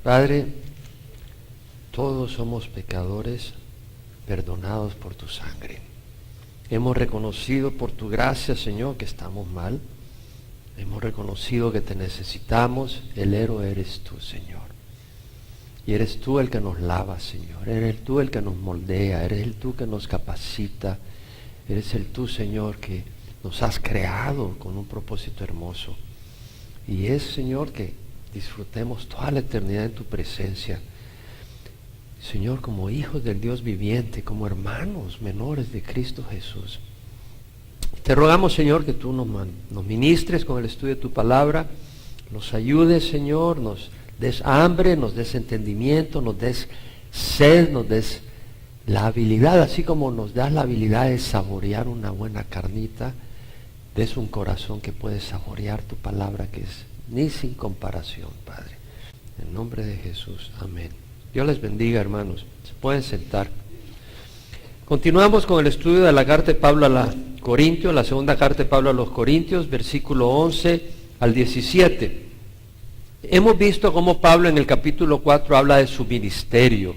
Padre, todos somos pecadores perdonados por tu sangre. Hemos reconocido por tu gracia, Señor, que estamos mal. Hemos reconocido que te necesitamos. El héroe eres tú, Señor. Y eres tú el que nos lava, Señor. Eres tú el que nos moldea. Eres el tú que nos capacita. Eres el tú, Señor, que nos has creado con un propósito hermoso. Y es, Señor, que disfrutemos toda la eternidad en tu presencia. Señor, como hijos del Dios viviente, como hermanos menores de Cristo Jesús. Te rogamos, Señor, que tú nos ministres con el estudio de tu palabra, nos ayudes, Señor, nos des hambre, nos des entendimiento, nos des sed, nos des la habilidad, así como nos das la habilidad de saborear una buena carnita, des un corazón que puede saborear tu palabra, que es ni sin comparación, Padre. En nombre de Jesús, amén. Dios les bendiga, hermanos. Se pueden sentar. Continuamos con el estudio de la carta de Pablo a los Corintios, la segunda carta de Pablo a los Corintios, versículo 11 al 17. Hemos visto cómo Pablo en el capítulo 4 habla de su ministerio,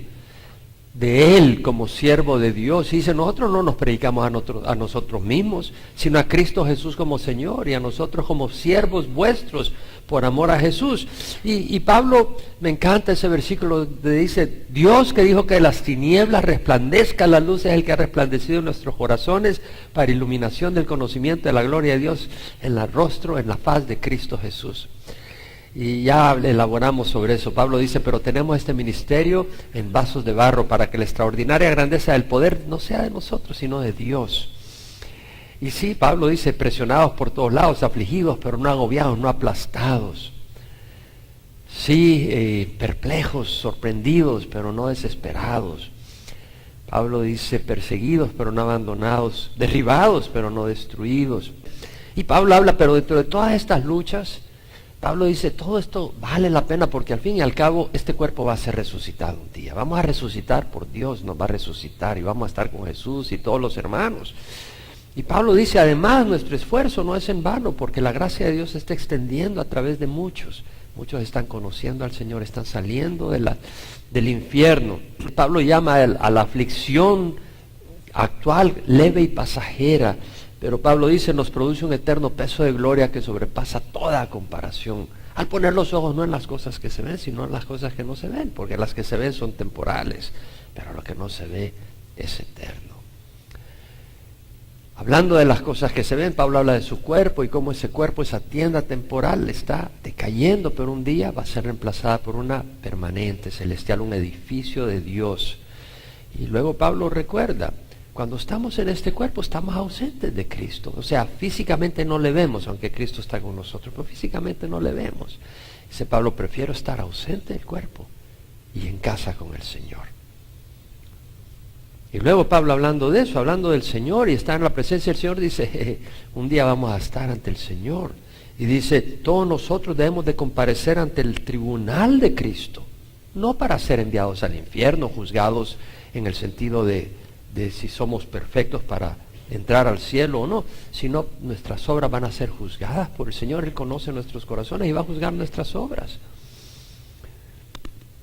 de él como siervo de Dios. Y dice, nosotros no nos predicamos a nosotros mismos, sino a Cristo Jesús como Señor, y a nosotros como siervos vuestros por amor a Jesús. Y Pablo, me encanta ese versículo donde dice, Dios que dijo que de las tinieblas resplandezca la luz, es el que ha resplandecido en nuestros corazones para iluminación del conocimiento de la gloria de Dios en el rostro, en la faz de Cristo Jesús. Y ya elaboramos sobre eso. Pablo dice, pero tenemos este ministerio en vasos de barro para que la extraordinaria grandeza del poder no sea de nosotros, sino de Dios. Y sí, Pablo dice, presionados por todos lados, afligidos, pero no agobiados, no aplastados. Sí, perplejos, sorprendidos, pero no desesperados. Pablo dice, perseguidos, pero no abandonados, derribados, pero no destruidos. Y Pablo habla, pero dentro de todas estas luchas, Pablo dice, todo esto vale la pena porque al fin y al cabo este cuerpo va a ser resucitado un día. Vamos a resucitar por Dios, nos va a resucitar y vamos a estar con Jesús y todos los hermanos. Y Pablo dice, además nuestro esfuerzo no es en vano porque la gracia de Dios se está extendiendo a través de muchos. Muchos están conociendo al Señor, están saliendo del infierno. Pablo llama a la aflicción actual leve y pasajera. Pero Pablo dice, nos produce un eterno peso de gloria que sobrepasa toda comparación. Al poner los ojos no en las cosas que se ven, sino en las cosas que no se ven, porque las que se ven son temporales, pero lo que no se ve es eterno. Hablando de las cosas que se ven, Pablo habla de su cuerpo y cómo ese cuerpo, esa tienda temporal, está decayendo, pero un día va a ser reemplazada por una permanente, celestial, un edificio de Dios. Y luego Pablo recuerda, cuando estamos en este cuerpo estamos ausentes de Cristo. O sea, físicamente no le vemos, aunque Cristo está con nosotros, pero físicamente no le vemos. Dice Pablo, prefiero estar ausente del cuerpo y en casa con el Señor. Y luego Pablo hablando de eso, hablando del Señor y está en la presencia del Señor, dice, un día vamos a estar ante el Señor. Y dice, todos nosotros debemos de comparecer ante el tribunal de Cristo, no para ser enviados al infierno, juzgados en el sentido de si somos perfectos para entrar al cielo o no, sino nuestras obras van a ser juzgadas por el Señor. Él conoce nuestros corazones y va a juzgar nuestras obras.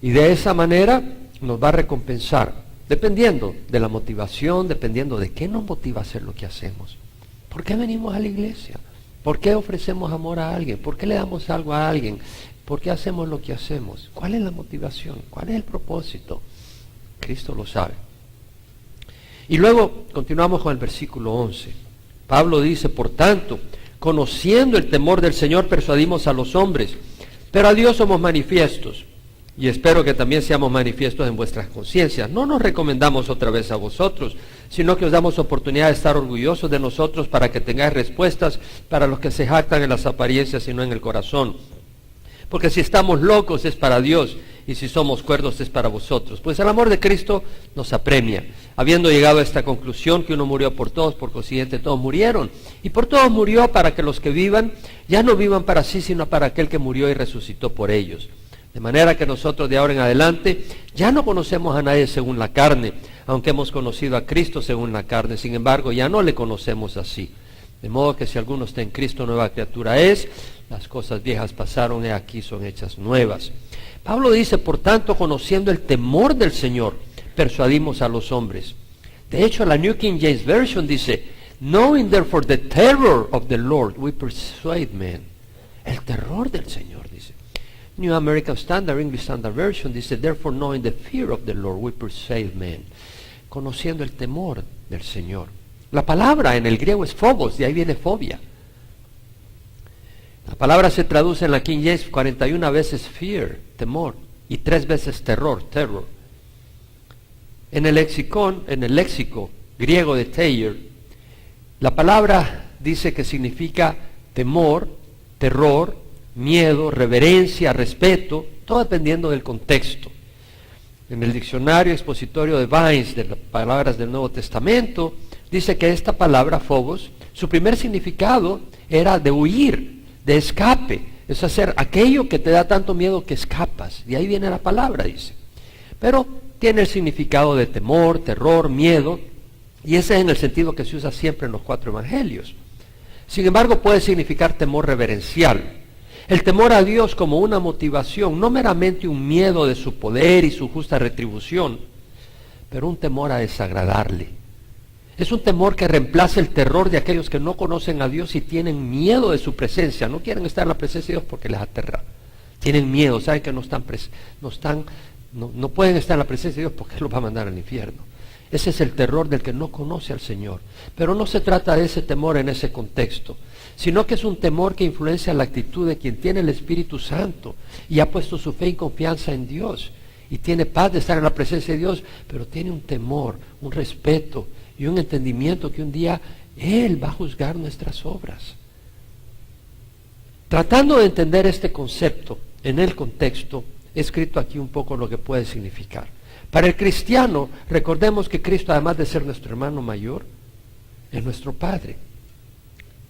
Y de esa manera nos va a recompensar, dependiendo de la motivación, dependiendo de qué nos motiva a hacer lo que hacemos. ¿Por qué venimos a la iglesia? ¿Por qué ofrecemos amor a alguien? ¿Por qué le damos algo a alguien? ¿Por qué hacemos lo que hacemos? ¿Cuál es la motivación? ¿Cuál es el propósito? Cristo lo sabe. Y luego continuamos con el versículo 11. Pablo dice, por tanto, conociendo el temor del Señor, persuadimos a los hombres, pero a Dios somos manifiestos, y espero que también seamos manifiestos en vuestras conciencias. No nos recomendamos otra vez a vosotros, sino que os damos oportunidad de estar orgullosos de nosotros para que tengáis respuestas para los que se jactan en las apariencias y no en el corazón. Porque si estamos locos es para Dios, y si somos cuerdos es para vosotros. Pues el amor de Cristo nos apremia, habiendo llegado a esta conclusión que uno murió por todos, por consiguiente todos murieron. Y por todos murió para que los que vivan, ya no vivan para sí, sino para aquel que murió y resucitó por ellos. De manera que nosotros de ahora en adelante ya no conocemos a nadie según la carne, aunque hemos conocido a Cristo según la carne. Sin embargo, ya no le conocemos así. De modo que si alguno está en Cristo, nueva criatura es. Las cosas viejas pasaron y aquí son hechas nuevas. Pablo dice, por tanto, conociendo el temor del Señor, persuadimos a los hombres. De hecho, la New King James Version dice, knowing therefore the terror of the Lord, we persuade men. El terror del Señor, dice. New American Standard, English Standard Version dice, therefore knowing the fear of the Lord, we persuade men. Conociendo el temor del Señor. La palabra en el griego es phobos, de ahí viene fobia. La palabra se traduce en la King James 41 veces fear, temor, y 3 veces terror, terror. En el léxico griego de Thayer, la palabra dice que significa temor, terror, miedo, reverencia, respeto, todo dependiendo del contexto. En el diccionario expositorio de Vines de las palabras del Nuevo Testamento, dice que esta palabra phobos, su primer significado era de huir, de escape, es hacer aquello que te da tanto miedo que escapas. De ahí viene la palabra, dice. Pero tiene el significado de temor, terror, miedo, y ese es en el sentido que se usa siempre en los 4 evangelios. Sin embargo, puede significar temor reverencial. El temor a Dios como una motivación, no meramente un miedo de su poder y su justa retribución, pero un temor a desagradarle. Es un temor que reemplaza el terror de aquellos que no conocen a Dios y tienen miedo de su presencia. No quieren estar en la presencia de Dios porque les aterra. Tienen miedo, saben que no pueden estar en la presencia de Dios porque Él los va a mandar al infierno. Ese es el terror del que no conoce al Señor. Pero no se trata de ese temor en ese contexto, sino que es un temor que influencia la actitud de quien tiene el Espíritu Santo y ha puesto su fe y confianza en Dios y tiene paz de estar en la presencia de Dios, pero tiene un temor, un respeto y un entendimiento que un día Él va a juzgar nuestras obras. Tratando de entender este concepto en el contexto, he escrito aquí un poco lo que puede significar. Para el cristiano, recordemos que Cristo, además de ser nuestro hermano mayor, es nuestro Padre.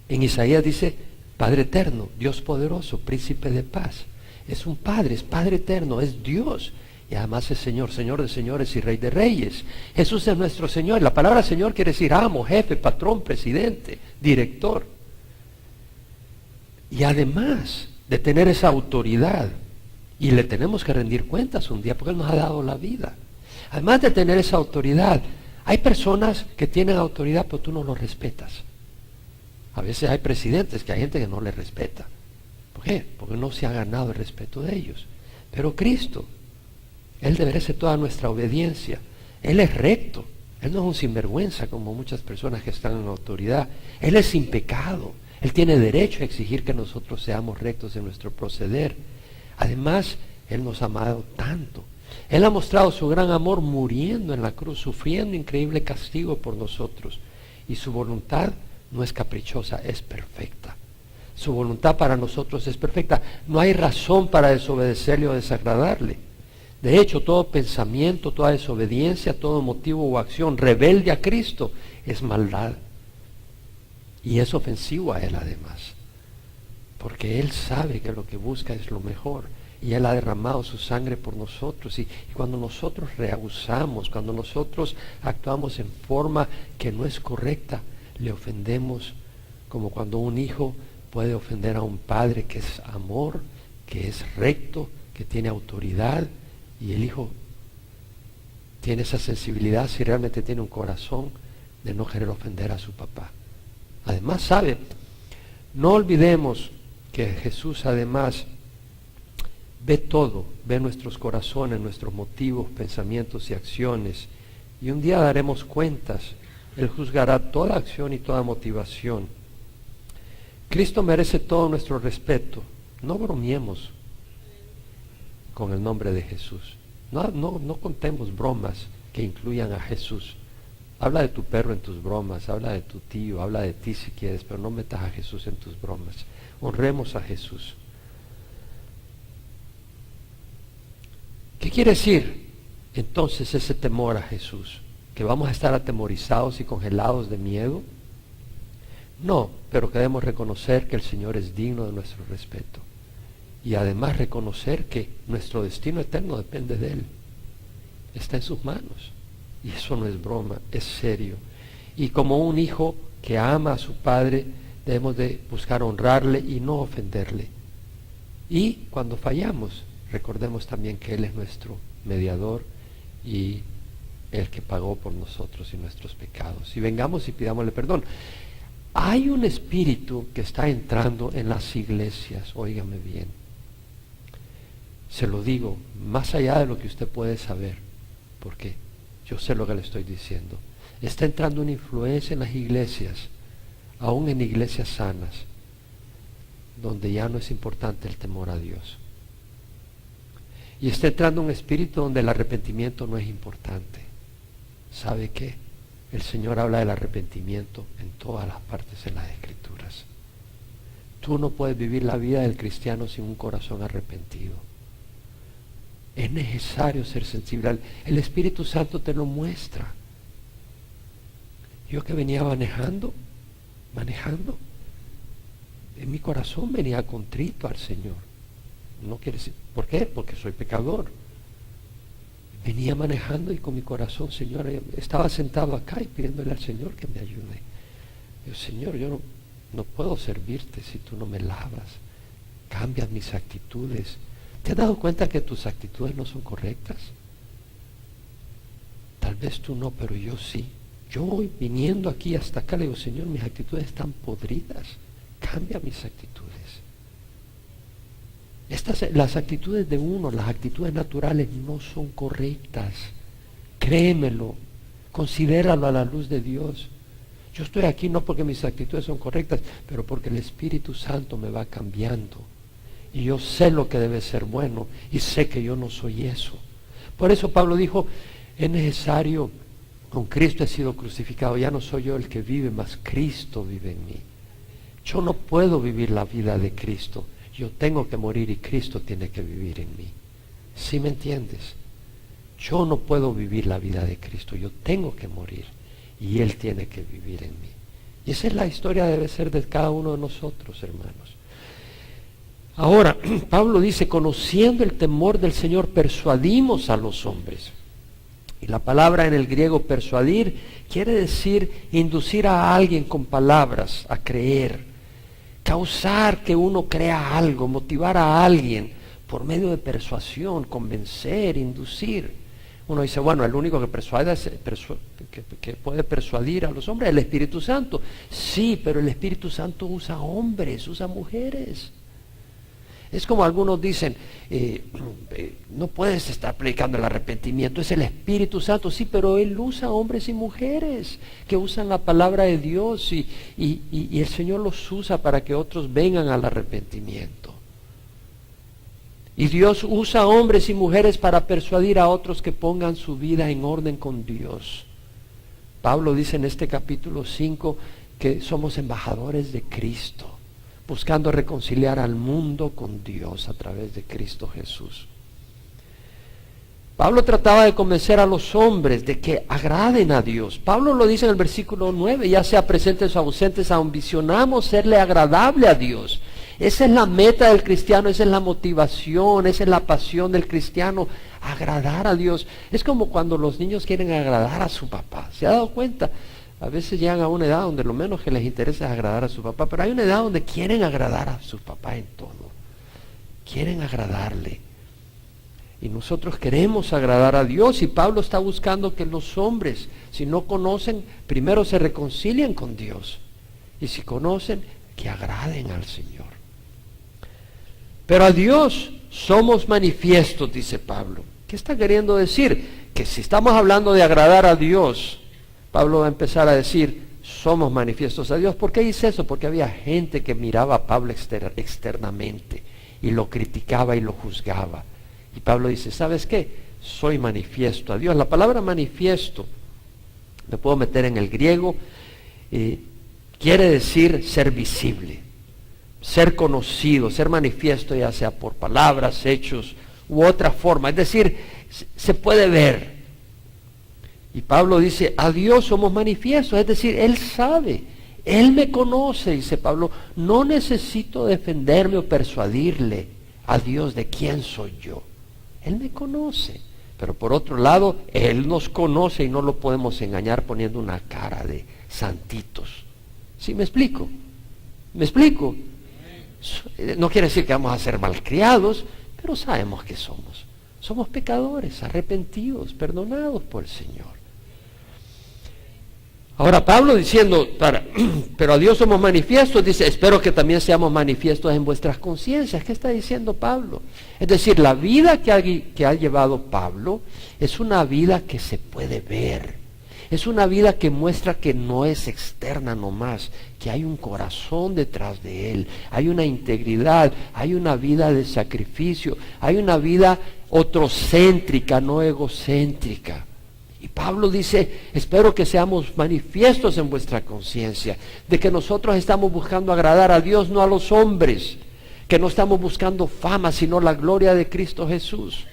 En Isaías dice, Padre eterno, Dios poderoso, príncipe de paz. Es un Padre, es Padre eterno, es Dios. Y además es Señor, Señor de señores y Rey de reyes. Jesús es nuestro Señor. La palabra Señor quiere decir amo, jefe, patrón, presidente, director. Y además de tener esa autoridad, y le tenemos que rendir cuentas un día porque Él nos ha dado la vida. Además de tener esa autoridad, hay personas que tienen autoridad pero tú no los respetas. A veces hay presidentes que hay gente que no les respeta. ¿Por qué? Porque no se ha ganado el respeto de ellos. Pero Cristo, Él merece toda nuestra obediencia. Él es recto. Él no es un sinvergüenza como muchas personas que están en autoridad. Él es sin pecado. Él tiene derecho a exigir que nosotros seamos rectos en nuestro proceder. Además, Él nos ha amado tanto. Él ha mostrado su gran amor muriendo en la cruz, sufriendo increíble castigo por nosotros. Y su voluntad no es caprichosa, es perfecta. Su voluntad para nosotros es perfecta. No hay razón para desobedecerle o desagradarle. De hecho, todo pensamiento, toda desobediencia, todo motivo o acción rebelde a Cristo es maldad. Y es ofensivo a Él además. Porque Él sabe que lo que busca es lo mejor. Y Él ha derramado su sangre por nosotros. Y cuando nosotros rehusamos, cuando nosotros actuamos en forma que no es correcta, le ofendemos como cuando un hijo puede ofender a un padre que es amor, que es recto, que tiene autoridad. Y el hijo tiene esa sensibilidad si realmente tiene un corazón de no querer ofender a su papá. Además, ¿sabe? No olvidemos que Jesús además ve todo, ve nuestros corazones, nuestros motivos, pensamientos y acciones. Y un día daremos cuentas. Él juzgará toda acción y toda motivación. Cristo merece todo nuestro respeto. No bromeemos con el nombre de Jesús. No contemos bromas que incluyan a Jesús. Habla de tu perro en tus bromas, habla de tu tío, habla de ti si quieres, pero no metas a Jesús en tus bromas. Honremos a Jesús. ¿Qué quiere decir entonces ese temor a Jesús? ¿Que vamos a estar atemorizados y congelados de miedo? No, pero que debemos reconocer que el Señor es digno de nuestro respeto. Y además reconocer que nuestro destino eterno depende de Él. Está en sus manos. Y eso no es broma, es serio. Y como un hijo que ama a su padre, debemos de buscar honrarle y no ofenderle. Y cuando fallamos, recordemos también que Él es nuestro mediador y el que pagó por nosotros y nuestros pecados. Y vengamos y pidámosle perdón. Hay un espíritu que está entrando en las iglesias, óigame bien. Se lo digo, más allá de lo que usted puede saber, porque yo sé lo que le estoy diciendo. Está entrando una influencia en las iglesias, aún en iglesias sanas, donde ya no es importante el temor a Dios. Y está entrando un espíritu donde el arrepentimiento no es importante. ¿Sabe qué? El Señor habla del arrepentimiento en todas las partes de las Escrituras. Tú no puedes vivir la vida del cristiano sin un corazón arrepentido. Es necesario ser sensible. El Espíritu Santo te lo muestra. Yo que venía manejando, en mi corazón venía contrito al Señor. No quiere decir, ¿por qué? Porque soy pecador. Venía manejando y con mi corazón, Señor, estaba sentado acá y pidiéndole al Señor que me ayude. Yo, Señor, yo no puedo servirte si tú no me lavas. Cambias mis actitudes. ¿Te has dado cuenta que tus actitudes no son correctas? Tal vez tú no, pero yo sí. Yo voy viniendo aquí hasta acá, le digo, Señor, mis actitudes están podridas. Cambia mis actitudes. Las actitudes de uno, las actitudes naturales no son correctas. Créemelo, considéralo a la luz de Dios. Yo estoy aquí no porque mis actitudes son correctas, pero porque el Espíritu Santo me va cambiando. Y yo sé lo que debe ser bueno y sé que yo no soy eso. Por eso Pablo dijo, es necesario, con Cristo he sido crucificado, ya no soy yo el que vive, mas Cristo vive en mí. Yo no puedo vivir la vida de Cristo. Yo tengo que morir y Cristo tiene que vivir en mí. ¿Sí me entiendes? Yo no puedo vivir la vida de Cristo. Yo tengo que morir y Él tiene que vivir en mí. Y esa es la historia, debe ser de cada uno de nosotros, hermanos. Ahora, Pablo dice, conociendo el temor del Señor, persuadimos a los hombres. Y la palabra en el griego persuadir quiere decir inducir a alguien con palabras a creer. Causar que uno crea algo, motivar a alguien por medio de persuasión, convencer, inducir. Uno dice, bueno, el único que que puede persuadir a los hombres es el Espíritu Santo. Sí, pero el Espíritu Santo usa hombres, usa mujeres. Es como algunos dicen, no puedes estar predicando el arrepentimiento, es el Espíritu Santo. Sí, pero Él usa hombres y mujeres que usan la palabra de Dios y el Señor los usa para que otros vengan al arrepentimiento. Y Dios usa hombres y mujeres para persuadir a otros que pongan su vida en orden con Dios. Pablo dice en este capítulo 5 que somos embajadores de Cristo, buscando reconciliar al mundo con Dios a través de Cristo Jesús. Pablo trataba de convencer a los hombres de que agraden a Dios. Pablo lo dice en el versículo 9, ya sea presentes o ausentes, ambicionamos serle agradable a Dios. Esa es la meta del cristiano, esa es la motivación, esa es la pasión del cristiano, agradar a Dios. Es como cuando los niños quieren agradar a su papá. ¿Se ha dado cuenta? A veces llegan a una edad donde lo menos que les interesa es agradar a su papá, pero hay una edad donde quieren agradar a su papá en todo. Quieren agradarle. Y nosotros queremos agradar a Dios y Pablo está buscando que los hombres, si no conocen, primero se reconcilien con Dios. Y si conocen, que agraden al Señor. Pero a Dios somos manifiestos, dice Pablo. ¿Qué está queriendo decir? Que si estamos hablando de agradar a Dios, Pablo va a empezar a decir, somos manifiestos a Dios. ¿Por qué dice eso? Porque había gente que miraba a Pablo externamente y lo criticaba y lo juzgaba. Y Pablo dice, ¿sabes qué? Soy manifiesto a Dios. La palabra manifiesto, me puedo meter en el griego, quiere decir ser visible, ser conocido, ser manifiesto, ya sea por palabras, hechos u otra forma. Es decir, se puede ver. Y Pablo dice, a Dios somos manifiestos, es decir, Él sabe, Él me conoce, dice Pablo, no necesito defenderme o persuadirle a Dios de quién soy yo. Él me conoce, pero por otro lado, Él nos conoce y no lo podemos engañar poniendo una cara de santitos. ¿Sí me explico? ¿Me explico? No quiere decir que vamos a ser malcriados, pero sabemos que somos. Somos pecadores, arrepentidos, perdonados por el Señor. Ahora Pablo diciendo, pero a Dios somos manifiestos, dice, espero que también seamos manifiestos en vuestras conciencias. ¿Qué está diciendo Pablo? Es decir, la vida que ha llevado Pablo es una vida que se puede ver. Es una vida que muestra que no es externa nomás, que hay un corazón detrás de él, hay una integridad, hay una vida de sacrificio, hay una vida otrocéntrica, no egocéntrica. Y Pablo dice, espero que seamos manifiestos en vuestra conciencia, de que nosotros estamos buscando agradar a Dios, no a los hombres, que no estamos buscando fama, sino la gloria de Cristo Jesús.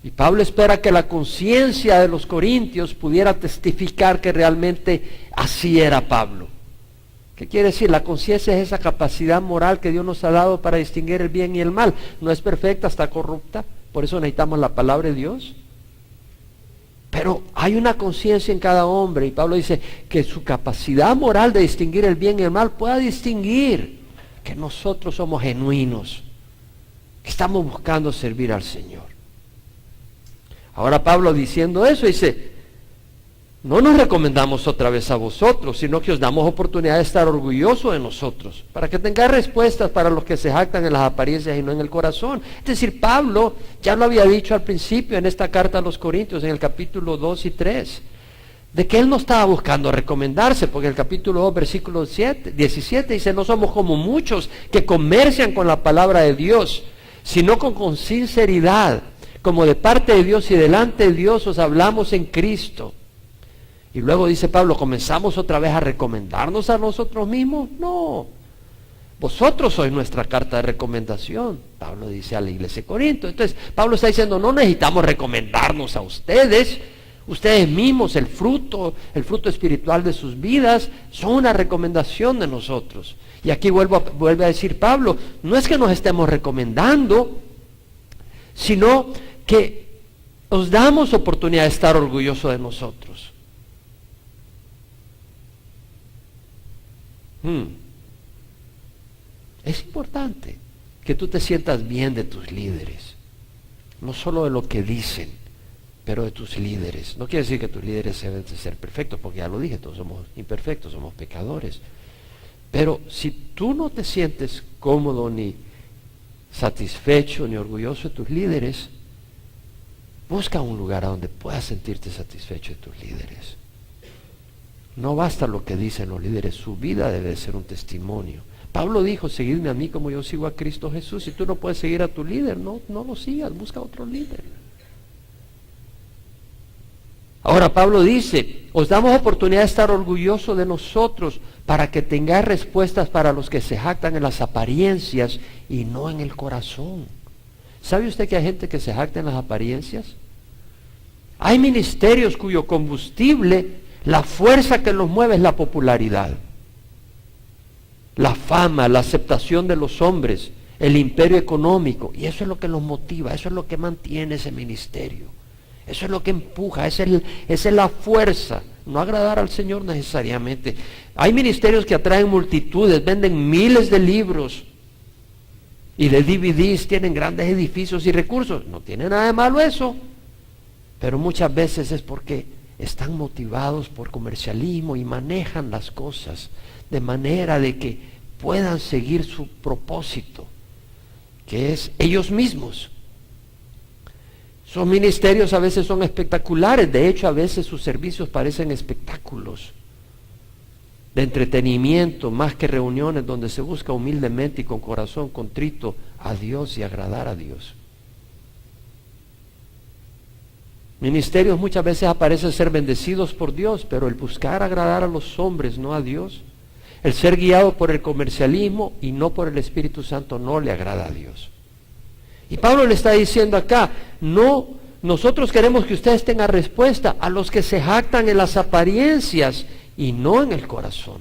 Y Pablo espera que la conciencia de los corintios pudiera testificar que realmente así era Pablo. ¿Qué quiere decir? La conciencia es esa capacidad moral que Dios nos ha dado para distinguir el bien y el mal. No es perfecta, está corrupta, por eso necesitamos la palabra de Dios. Pero hay una conciencia en cada hombre, y Pablo dice que su capacidad moral de distinguir el bien y el mal pueda distinguir que nosotros somos genuinos, que estamos buscando servir al Señor. Ahora Pablo diciendo eso dice, no nos recomendamos otra vez a vosotros, sino que os damos oportunidad de estar orgullosos de nosotros, para que tengáis respuestas para los que se jactan en las apariencias y no en el corazón. Es decir, Pablo ya lo había dicho al principio en esta carta a los Corintios, en el capítulo 2 y 3, de que él no estaba buscando recomendarse, porque el capítulo 2, versículo 17 dice, no somos como muchos que comercian con la palabra de Dios, sino con sinceridad, como de parte de Dios y delante de Dios os hablamos en Cristo. Y luego dice Pablo, ¿comenzamos otra vez a recomendarnos a nosotros mismos? No. Vosotros sois nuestra carta de recomendación, Pablo dice a la iglesia de Corinto. Entonces, Pablo está diciendo, no necesitamos recomendarnos a ustedes. Ustedes mismos, el fruto espiritual de sus vidas, son una recomendación de nosotros. Y aquí vuelve a decir Pablo, no es que nos estemos recomendando, sino que os damos oportunidad de estar orgullosos de nosotros. Es importante que tú te sientas bien de tus líderes, no solo de lo que dicen, pero de tus líderes. No quiere decir que tus líderes deben de ser perfectos, porque ya lo dije, todos somos imperfectos, somos pecadores. Pero si tú no te sientes cómodo, ni satisfecho, ni orgulloso de tus líderes, busca un lugar a donde puedas sentirte satisfecho de tus líderes. No basta lo que dicen los líderes, su vida debe ser un testimonio. Pablo dijo, seguidme a mí como yo sigo a Cristo Jesús. Si tú no puedes seguir a tu líder, no lo sigas, busca otro líder. Ahora Pablo dice, os damos oportunidad de estar orgullosos de nosotros para que tengáis respuestas para los que se jactan en las apariencias y no en el corazón. ¿Sabe usted que hay gente que se jacta en las apariencias? Hay ministerios cuyo combustible, la fuerza que los mueve es la popularidad, la fama, la aceptación de los hombres, el imperio económico, y eso es lo que los motiva, eso es lo que mantiene ese ministerio, eso es lo que empuja, esa es la fuerza, no agradar al Señor necesariamente. Hay ministerios que atraen multitudes, venden miles de libros y de DVDs, tienen grandes edificios y recursos, no tiene nada de malo eso, pero muchas veces es porque están motivados por comercialismo y manejan las cosas de manera de que puedan seguir su propósito, que es ellos mismos. Sus ministerios a veces son espectaculares, de hecho a veces sus servicios parecen espectáculos de entretenimiento, más que reuniones donde se busca humildemente y con corazón contrito a Dios y agradar a Dios. Ministerios muchas veces aparecen ser bendecidos por Dios, pero el buscar agradar a los hombres, no a Dios, el ser guiado por el comercialismo y no por el Espíritu Santo, no le agrada a Dios. Y Pablo le está diciendo acá, no, nosotros queremos que ustedes tengan respuesta a los que se jactan en las apariencias y no en el corazón.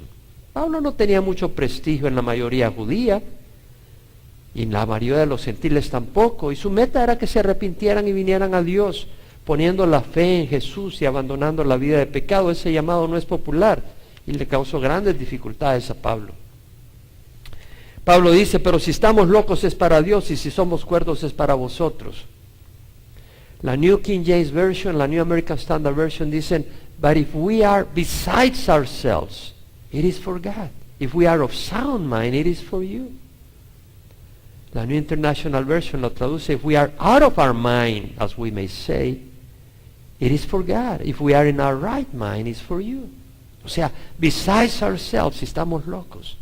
Pablo no tenía mucho prestigio en la mayoría judía y en la mayoría de los gentiles tampoco, y su meta era que se arrepintieran y vinieran a Dios, poniendo la fe en Jesús y abandonando la vida de pecado. Ese llamado no es popular y le causó grandes dificultades a Pablo. Pablo dice, pero si estamos locos es para Dios y si somos cuerdos es para vosotros. La New King James Version, la New American Standard Version dicen, but if we are besides ourselves, it is for God. If we are of sound mind, it is for you. La New International Version lo traduce, if we are out of our mind, as we may say, it is for God. If we are in our right mind, it is for you. O sea, besides ourselves, si estamos locos,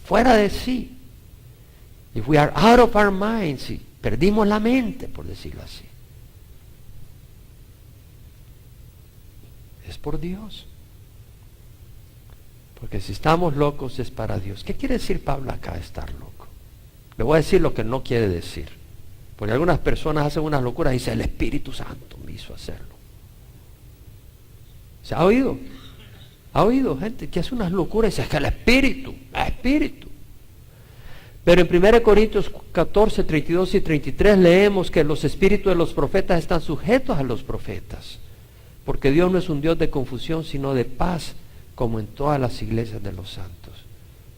fuera de sí. If we are out of our mind, si perdimos la mente, por decirlo así. Es por Dios. Porque si estamos locos es para Dios. ¿Qué quiere decir Pablo acá, estar loco? Le voy a decir lo que no quiere decir. Porque algunas personas hacen unas locuras y dicen, el Espíritu Santo me hizo hacerlo. ¿Se ha oído? ¿Ha oído gente que hace unas locuras y dice, es que el Espíritu. Pero en 1 Corintios 14, 32 y 33 leemos que los espíritus de los profetas están sujetos a los profetas. Porque Dios no es un Dios de confusión, sino de paz, como en todas las iglesias de los santos.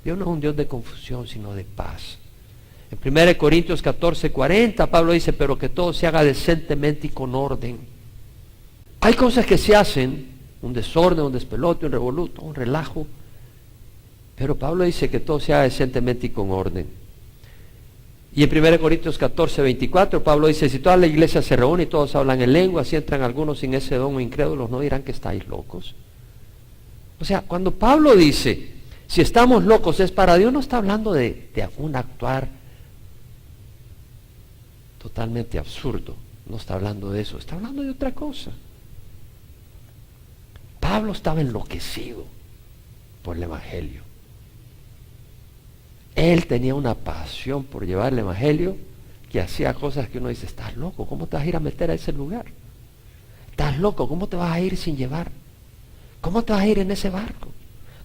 Dios no es un Dios de confusión, sino de paz. En 1 Corintios 14, 40, Pablo dice, pero que todo se haga decentemente y con orden. Hay cosas que se hacen, un desorden, un despelote, un revoluto, un relajo, pero Pablo dice que todo se haga decentemente y con orden. Y en 1 Corintios 14, 24, Pablo dice, si toda la iglesia se reúne y todos hablan en lengua, si entran algunos sin ese don o incrédulos, ¿no dirán que estáis locos? O sea, cuando Pablo dice, si estamos locos es para Dios, no está hablando de un actuar totalmente absurdo, no está hablando de eso, está hablando de otra cosa. Pablo estaba enloquecido por el Evangelio. Él tenía una pasión por llevar el Evangelio que hacía cosas que uno dice, estás loco, ¿cómo te vas a ir a meter a ese lugar? Estás loco, ¿cómo te vas a ir sin llevar? ¿Cómo te vas a ir en ese barco?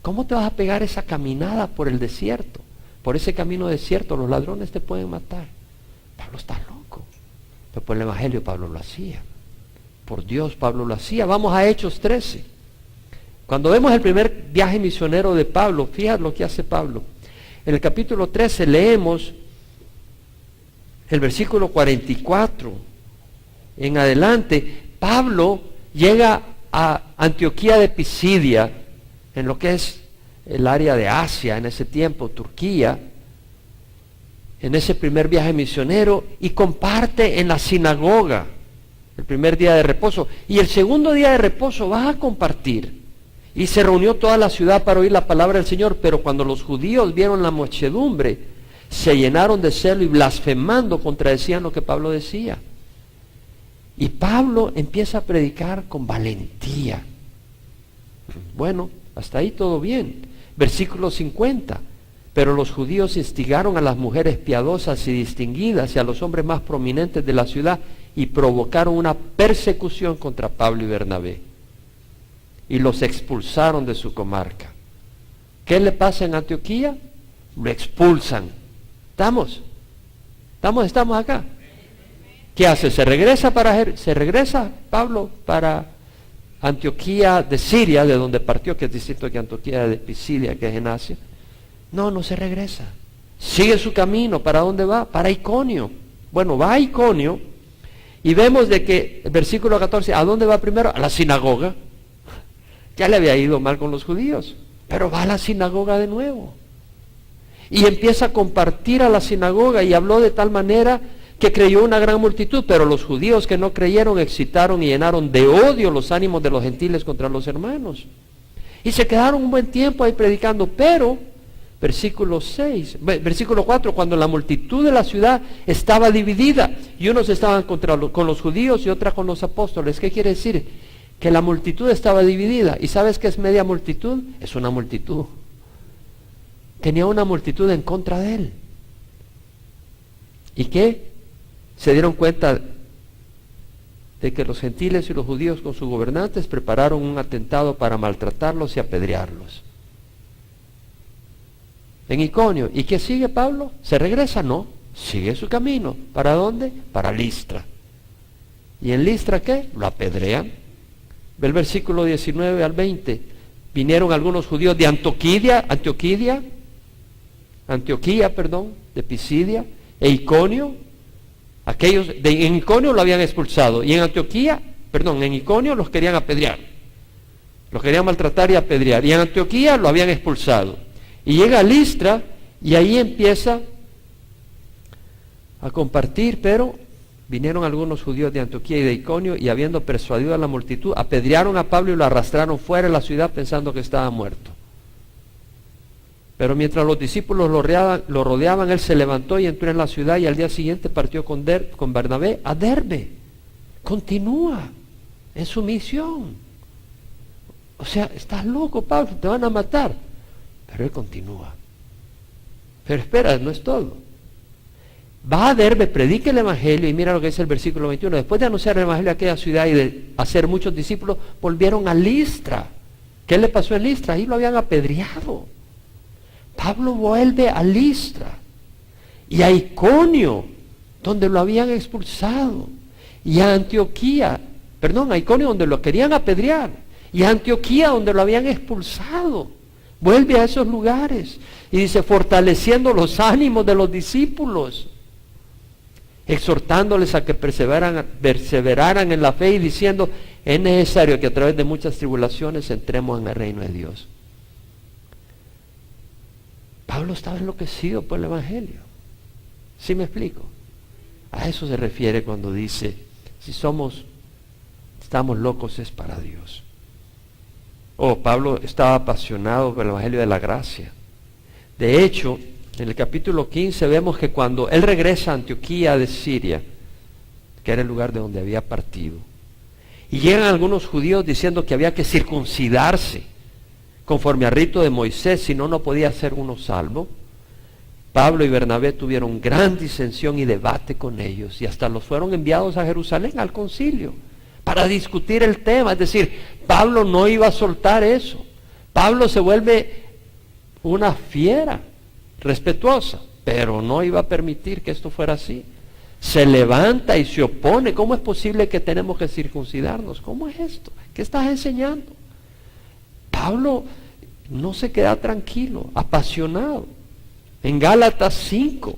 ¿Cómo te vas a pegar esa caminada por el desierto? Por ese camino desierto los ladrones te pueden matar. Pablo está loco. Pero por el Evangelio Pablo lo hacía. Por Dios Pablo lo hacía. Vamos a Hechos 13. Cuando vemos el primer viaje misionero de Pablo, fíjate lo que hace Pablo. En el capítulo 13 leemos el versículo 44 en adelante. Pablo llega a Antioquía de Pisidia, en lo que es el área de Asia en ese tiempo, Turquía, en ese primer viaje misionero, y comparte en la sinagoga el primer día de reposo. Y el segundo día de reposo va a compartir. Y se reunió toda la ciudad para oír la palabra del Señor, pero cuando los judíos vieron la muchedumbre, se llenaron de celo y blasfemando contradecían lo que Pablo decía. Y Pablo empieza a predicar con valentía. Bueno, hasta ahí todo bien. Versículo 50. Pero los judíos instigaron a las mujeres piadosas y distinguidas y a los hombres más prominentes de la ciudad y provocaron una persecución contra Pablo y Bernabé. Y los expulsaron de su comarca. ¿Qué le pasa en Antioquía? Lo expulsan. ¿Estamos acá? ¿Qué hace? Se regresa Pablo para Antioquía de Siria, de donde partió, que es distinto que Antioquía de Pisidia, que es en Asia. No se regresa. Sigue su camino. ¿Para dónde va? Para Iconio. Bueno, va a Iconio y vemos de que el versículo 14, ¿a dónde va primero? A la sinagoga. Ya le había ido mal con los judíos, pero va a la sinagoga de nuevo. Y empieza a compartir a la sinagoga y habló de tal manera que creyó una gran multitud, pero los judíos que no creyeron excitaron y llenaron de odio los ánimos de los gentiles contra los hermanos. Y se quedaron un buen tiempo ahí predicando, pero, versículo 4, cuando la multitud de la ciudad estaba dividida, y unos estaban con los judíos y otras con los apóstoles. ¿Qué quiere decir? Que la multitud estaba dividida. ¿Y sabes qué es media multitud? Es una multitud. Tenía una multitud en contra de él. ¿Y qué? Se dieron cuenta de que los gentiles y los judíos con sus gobernantes prepararon un atentado para maltratarlos y apedrearlos. En Iconio. ¿Y qué sigue Pablo? ¿Se regresa? No. Sigue su camino. ¿Para dónde? Para Listra. ¿Y en Listra qué? Lo apedrean. Ve el versículo 19 al 20. Vinieron algunos judíos de Antioquía de Pisidia, e Iconio. En Iconio lo habían expulsado, y en Iconio los querían apedrear, los querían maltratar y apedrear, y en Antioquía lo habían expulsado. Y llega a Listra, y ahí empieza a compartir, pero vinieron algunos judíos de Antioquía y de Iconio, y habiendo persuadido a la multitud, apedrearon a Pablo y lo arrastraron fuera de la ciudad pensando que estaba muerto. Pero mientras los discípulos lo rodeaban, él se levantó y entró en la ciudad, y al día siguiente partió con Bernabé a Derbe. Continúa en su misión. O sea, estás loco, Pablo, te van a matar. Pero él continúa. Pero espera, no es todo. Va a Derbe, predica el evangelio, y mira lo que dice el versículo 21. Después de anunciar el evangelio a aquella ciudad y de hacer muchos discípulos, volvieron a Listra. ¿Qué le pasó en Listra? Ahí lo habían apedreado. Pablo vuelve a Listra y a Iconio, donde lo habían expulsado, y a a Iconio, donde lo querían apedrear, y a Antioquía, donde lo habían expulsado. Vuelve a esos lugares y dice, fortaleciendo los ánimos de los discípulos, exhortándoles a que perseveraran en la fe, y diciendo, es necesario que a través de muchas tribulaciones entremos en el reino de Dios. Pablo estaba enloquecido por el evangelio. ¿Sí me explico? A eso se refiere cuando dice, si estamos locos es para Dios. Pablo estaba apasionado por el evangelio de la gracia. De hecho, en el capítulo 15 vemos que cuando él regresa a Antioquía de Siria, que era el lugar de donde había partido, y llegan algunos judíos diciendo que había que circuncidarse conforme al rito de Moisés, si no, no podía ser uno salvo. Pablo y Bernabé tuvieron gran disensión y debate con ellos, y hasta los fueron enviados a Jerusalén al concilio para discutir el tema. Es decir, Pablo no iba a soltar eso. Pablo se vuelve una fiera respetuosa, pero no iba a permitir que esto fuera así. Se levanta y se opone. ¿Cómo es posible que tenemos que circuncidarnos? ¿Cómo es esto? ¿Qué estás enseñando? Pablo no se queda tranquilo, apasionado. En Gálatas 5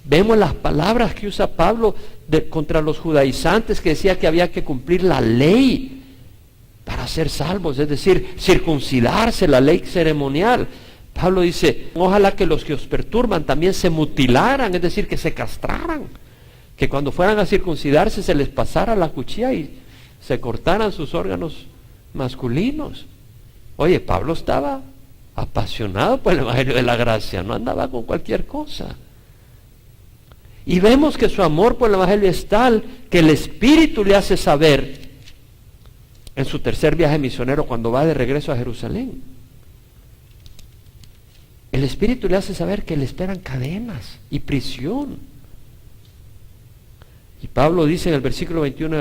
vemos las palabras que usa Pablo contra los judaizantes, que decía que había que cumplir la ley para ser salvos, es decir, circuncidarse, la ley ceremonial. Pablo dice, ojalá que los que os perturban también se mutilaran, es decir, que se castraran, que cuando fueran a circuncidarse se les pasara la cuchilla y se cortaran sus órganos masculinos. Oye, Pablo estaba apasionado por el evangelio de la gracia, no andaba con cualquier cosa. Y vemos que su amor por el evangelio es tal que el Espíritu le hace saber en su tercer viaje misionero, cuando va de regreso a Jerusalén. El Espíritu le hace saber que le esperan cadenas y prisión. Y Pablo dice en el versículo 21,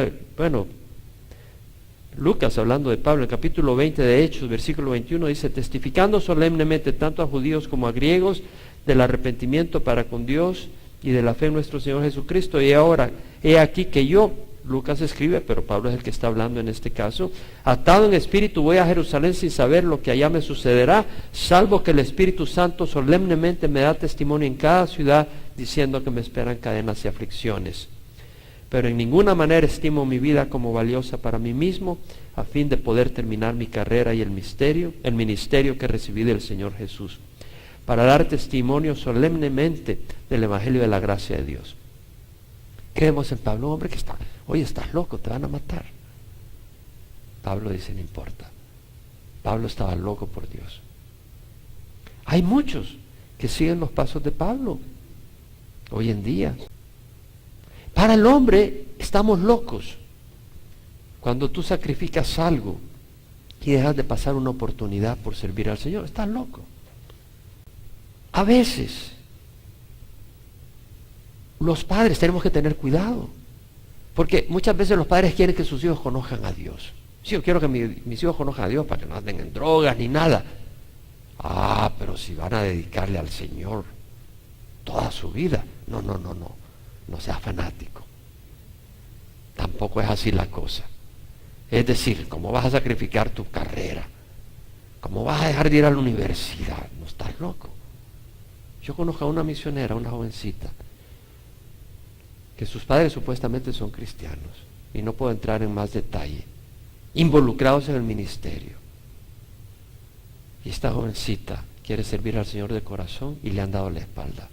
Lucas, hablando de Pablo, en el capítulo 20 de Hechos, versículo 21, dice, testificando solemnemente tanto a judíos como a griegos del arrepentimiento para con Dios y de la fe en nuestro Señor Jesucristo. Y ahora, he aquí que yo, Lucas escribe, pero Pablo es el que está hablando en este caso, atado en espíritu voy a Jerusalén sin saber lo que allá me sucederá, salvo que el Espíritu Santo solemnemente me da testimonio en cada ciudad, diciendo que me esperan cadenas y aflicciones. Pero en ninguna manera estimo mi vida como valiosa para mí mismo, a fin de poder terminar mi carrera y el ministerio que recibí del Señor Jesús, para dar testimonio solemnemente del Evangelio de la gracia de Dios. Creemos en Pablo, hombre que está, oye, estás loco, te van a matar. Pablo dice, no importa. Pablo estaba loco por Dios. Hay muchos que siguen los pasos de Pablo hoy en día. Para el hombre estamos locos cuando tú sacrificas algo y dejas de pasar una oportunidad por servir al Señor. Estás loco. A veces los padres tenemos que tener cuidado, porque muchas veces los padres quieren que sus hijos conozcan a Dios. Sí, yo quiero que mis hijos conozcan a Dios para que no anden en drogas ni nada. Pero si van a dedicarle al Señor toda su vida, no seas fanático. Tampoco es así la cosa. Es decir, ¿cómo vas a sacrificar tu carrera? ¿Cómo vas a dejar de ir a la universidad? No estás loco. Yo conozco a una misionera, una jovencita, que sus padres supuestamente son cristianos, y no puedo entrar en más detalle, involucrados en el ministerio. Y esta jovencita quiere servir al Señor de corazón y le han dado la espalda.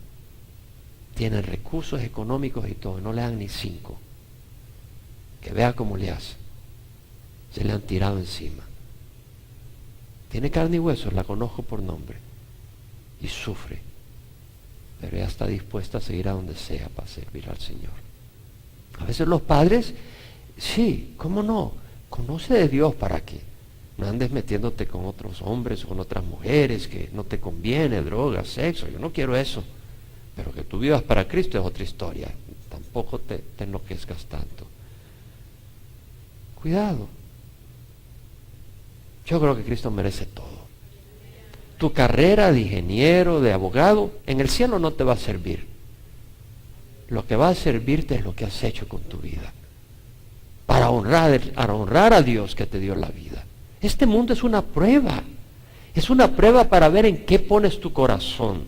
Tienen recursos económicos y todo, no le dan ni 5. Que vea cómo le hace. Se le han tirado encima. Tiene carne y huesos, la conozco por nombre. Y sufre. Pero ella está dispuesta a seguir a donde sea para servir al Señor. A veces los padres, sí, ¿cómo no? Conoce de Dios para qué. No andes metiéndote con otros hombres o con otras mujeres que no te conviene, drogas, sexo. Yo no quiero eso. Pero que tú vivas para Cristo es otra historia. Tampoco te enloquezcas tanto. Cuidado. Yo creo que Cristo merece todo. Tu carrera de ingeniero, de abogado, en el cielo no te va a servir. Lo que va a servirte es lo que has hecho con tu vida. Para honrar a Dios que te dio la vida. Este mundo es una prueba. Es una prueba para ver en qué pones tu corazón.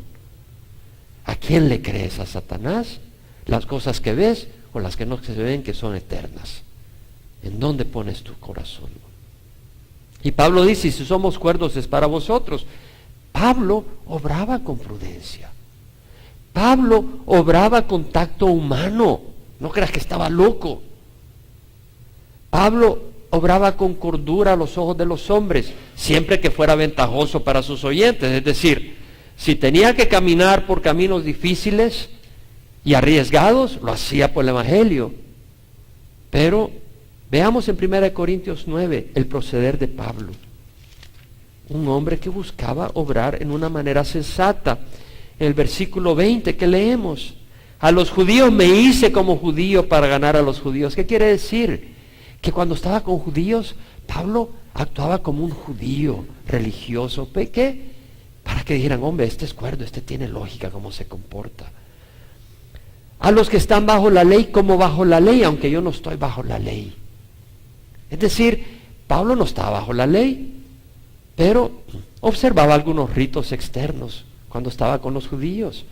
¿A quién le crees? ¿A Satanás? ¿Las cosas que ves o las que no se ven que son eternas? ¿En dónde pones tu corazón? Y Pablo dice, si somos cuerdos es para vosotros. Pablo obraba con prudencia. Pablo obraba con tacto humano. No creas que estaba loco. Pablo obraba con cordura a los ojos de los hombres, siempre que fuera ventajoso para sus oyentes. Es decir, si tenía que caminar por caminos difíciles y arriesgados, lo hacía por el Evangelio. Pero veamos en 1 Corintios 9 el proceder de Pablo. Un hombre que buscaba obrar en una manera sensata. En el versículo 20 que leemos, a los judíos me hice como judío para ganar a los judíos. ¿Qué quiere decir? Que cuando estaba con judíos, Pablo actuaba como un judío religioso. ¿Qué? Para que dijeran, hombre, este es cuerdo, este tiene lógica cómo se comporta. A los que están bajo la ley, como bajo la ley, aunque yo no estoy bajo la ley. Es decir, Pablo no estaba bajo la ley, pero observaba algunos ritos externos cuando estaba con los judíos.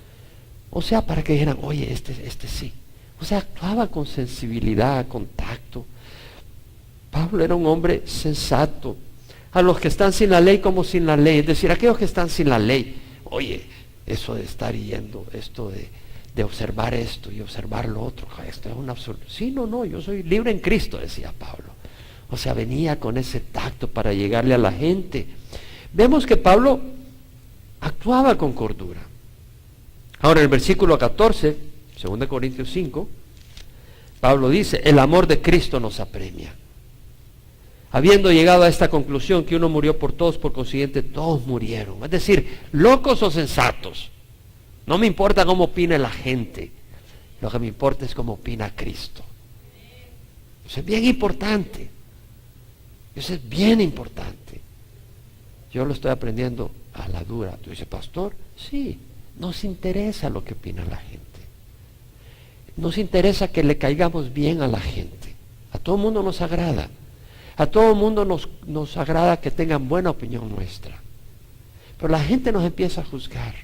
O sea, para que dijeran, oye, este sí. O sea, actuaba con sensibilidad, con tacto. Pablo era un hombre sensato. A los que están sin la ley como sin la ley. Es decir, aquellos que están sin la ley. Oye, eso de estar yendo, esto de observar esto y observar lo otro, esto es un absurdo. Sí, no, yo soy libre en Cristo, decía Pablo. O sea, venía con ese tacto para llegarle a la gente. Vemos que Pablo actuaba con cordura. Ahora, en el versículo 14, 2 Corintios 5, Pablo dice, el amor de Cristo nos apremia. Habiendo llegado a esta conclusión que uno murió por todos, por consiguiente todos murieron. Es decir, locos o sensatos. No me importa cómo opine la gente. Lo que me importa es cómo opina Cristo. Eso es bien importante. Eso es bien importante. Yo lo estoy aprendiendo a la dura. Tú dices, pastor, sí, nos interesa lo que opina la gente. Nos interesa que le caigamos bien a la gente. A todo el mundo nos agrada. A todo el mundo nos agrada que tengan buena opinión nuestra. Pero la gente nos empieza a juzgar.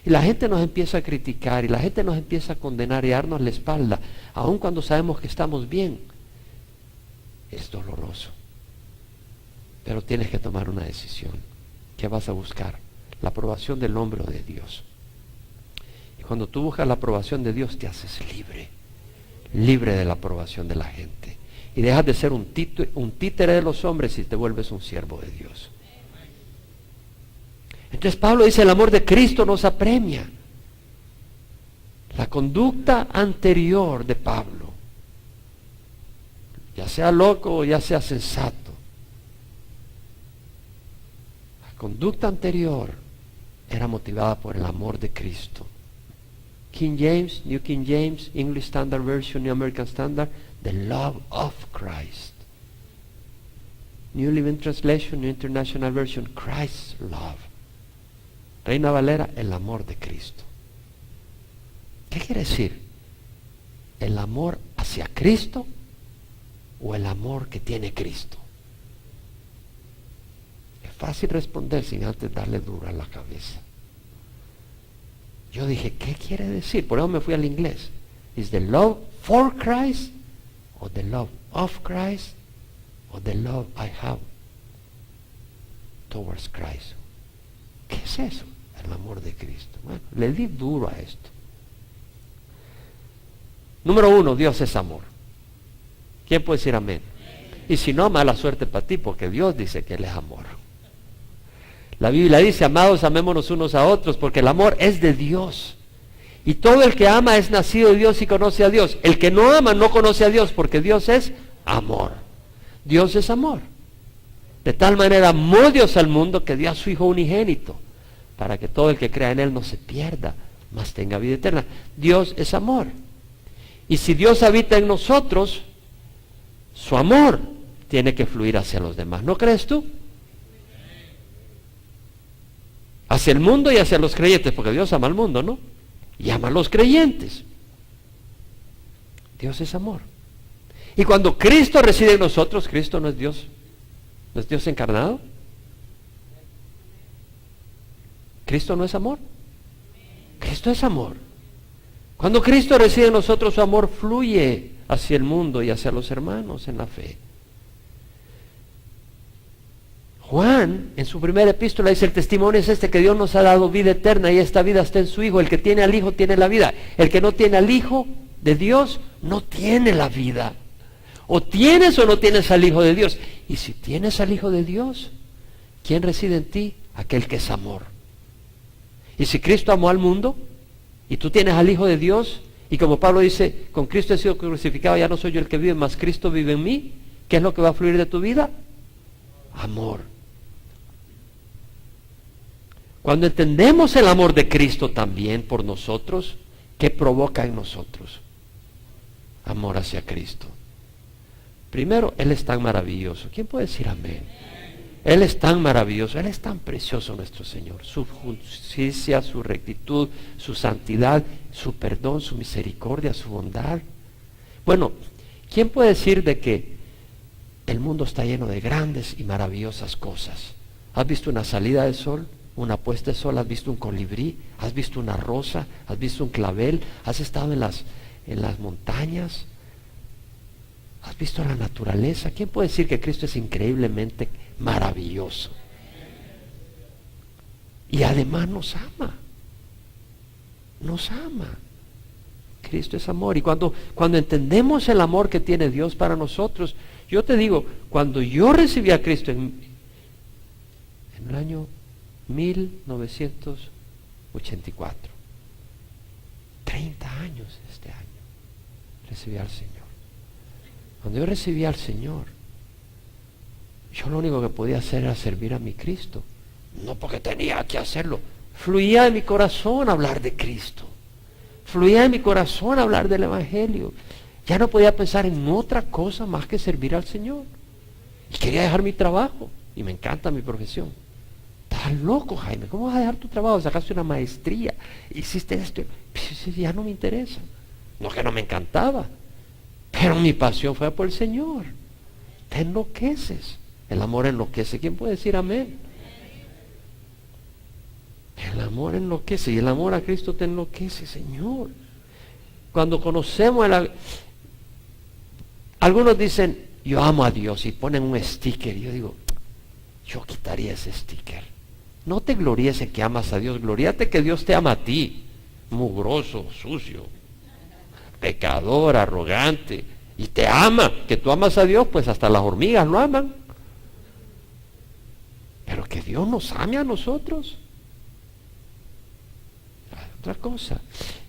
Y la gente nos empieza a criticar. Y la gente nos empieza a condenar y a darnos la espalda. Aun cuando sabemos que estamos bien. Es doloroso. Pero tienes que tomar una decisión. ¿Qué vas a buscar? La aprobación del hombre o de Dios. Y cuando tú buscas la aprobación de Dios, te haces libre. Libre de la aprobación de la gente. Y dejas de ser un títere de los hombres y te vuelves un siervo de Dios. Entonces Pablo dice, el amor de Cristo nos apremia. La conducta anterior de Pablo, ya sea loco o ya sea sensato, la conducta anterior era motivada por el amor de Cristo. King James, New King James, English Standard Version, New American Standard, the love of Christ. New Living Translation, New International Version, Christ's love. Reina Valera, el amor de Cristo. ¿Qué quiere decir? ¿El amor hacia Cristo o el amor que tiene Cristo? Es fácil responder sin antes darle duro a la cabeza. Yo dije, ¿qué quiere decir? Por eso me fui al inglés. ¿Is the love for Christ? ¿O the love of Christ? ¿O the love I have towards Christ? ¿Qué es eso? El amor de Cristo. Bueno, le di duro a esto. Número 1, Dios es amor. ¿Quién puede decir amén? Y si no, mala suerte para ti, porque Dios dice que Él es amor. La Biblia dice, amados, amémonos unos a otros, porque el amor es de Dios. Y todo el que ama es nacido de Dios y conoce a Dios. El que no ama no conoce a Dios, porque Dios es amor. Dios es amor. De tal manera amó Dios al mundo que dio a su Hijo unigénito, para que todo el que crea en Él no se pierda, mas tenga vida eterna. Dios es amor. Y si Dios habita en nosotros, su amor tiene que fluir hacia los demás. ¿No crees tú? Hacia el mundo y hacia los creyentes, porque Dios ama al mundo, ¿no? Y ama a los creyentes. Dios es amor. Y cuando Cristo reside en nosotros, Cristo no es Dios. ¿No es Dios encarnado? ¿Cristo no es amor? Cristo es amor. Cuando Cristo reside en nosotros, su amor fluye hacia el mundo y hacia los hermanos en la fe. Juan, en su primera epístola, dice, el testimonio es este, que Dios nos ha dado vida eterna y esta vida está en su Hijo. El que tiene al Hijo tiene la vida. El que no tiene al Hijo de Dios no tiene la vida. O tienes o no tienes al Hijo de Dios. Y si tienes al Hijo de Dios, ¿quién reside en ti? Aquel que es amor. Y si Cristo amó al mundo, y tú tienes al Hijo de Dios, y como Pablo dice, con Cristo he sido crucificado, ya no soy yo el que vive, mas Cristo vive en mí, ¿qué es lo que va a fluir de tu vida? Amor. Cuando entendemos el amor de Cristo también por nosotros, ¿qué provoca en nosotros? Amor hacia Cristo. Primero, Él es tan maravilloso. ¿Quién puede decir amén? Él es tan maravilloso, Él es tan precioso nuestro Señor. Su justicia, su rectitud, su santidad, su perdón, su misericordia, su bondad. Bueno, ¿quién puede decir de que el mundo está lleno de grandes y maravillosas cosas? ¿Has visto una salida de sol? ¿Una puesta de sol? ¿Has visto un colibrí? ¿Has visto una rosa? ¿Has visto un clavel? ¿Has estado en las montañas? ¿Has visto la naturaleza? ¿Quién puede decir que Cristo es increíblemente maravilloso? Y además nos ama. Nos ama. Cristo es amor. Y cuando entendemos el amor que tiene Dios para nosotros, yo te digo, cuando yo recibí a Cristo en el año 1984, 30 años este año, recibí al Señor. Cuando yo recibí al Señor, yo lo único que podía hacer era servir a mi Cristo. No porque tenía que hacerlo. Fluía en mi corazón hablar de Cristo. Fluía en mi corazón hablar del Evangelio. Ya no podía pensar en otra cosa más que servir al Señor. Y quería dejar mi trabajo. Y me encanta mi profesión. Estás loco, Jaime. ¿Cómo vas a dejar tu trabajo? Sacaste una maestría. Hiciste esto. Pues ya no me interesa. No que no me encantaba. Pero mi pasión fue por el Señor. Te enloqueces. El amor enloquece. ¿Quién puede decir amén? El amor enloquece. Y el amor a Cristo te enloquece, Señor. Cuando conocemos algunos dicen, yo amo a Dios, y ponen un sticker. Y yo digo, yo quitaría ese sticker. No te gloríes en que amas a Dios. Gloríate que Dios te ama a ti. Mugroso, sucio, pecador, arrogante, y te ama. Que tú amas a Dios, pues hasta las hormigas lo aman. Pero que Dios nos ame a nosotros, otra cosa.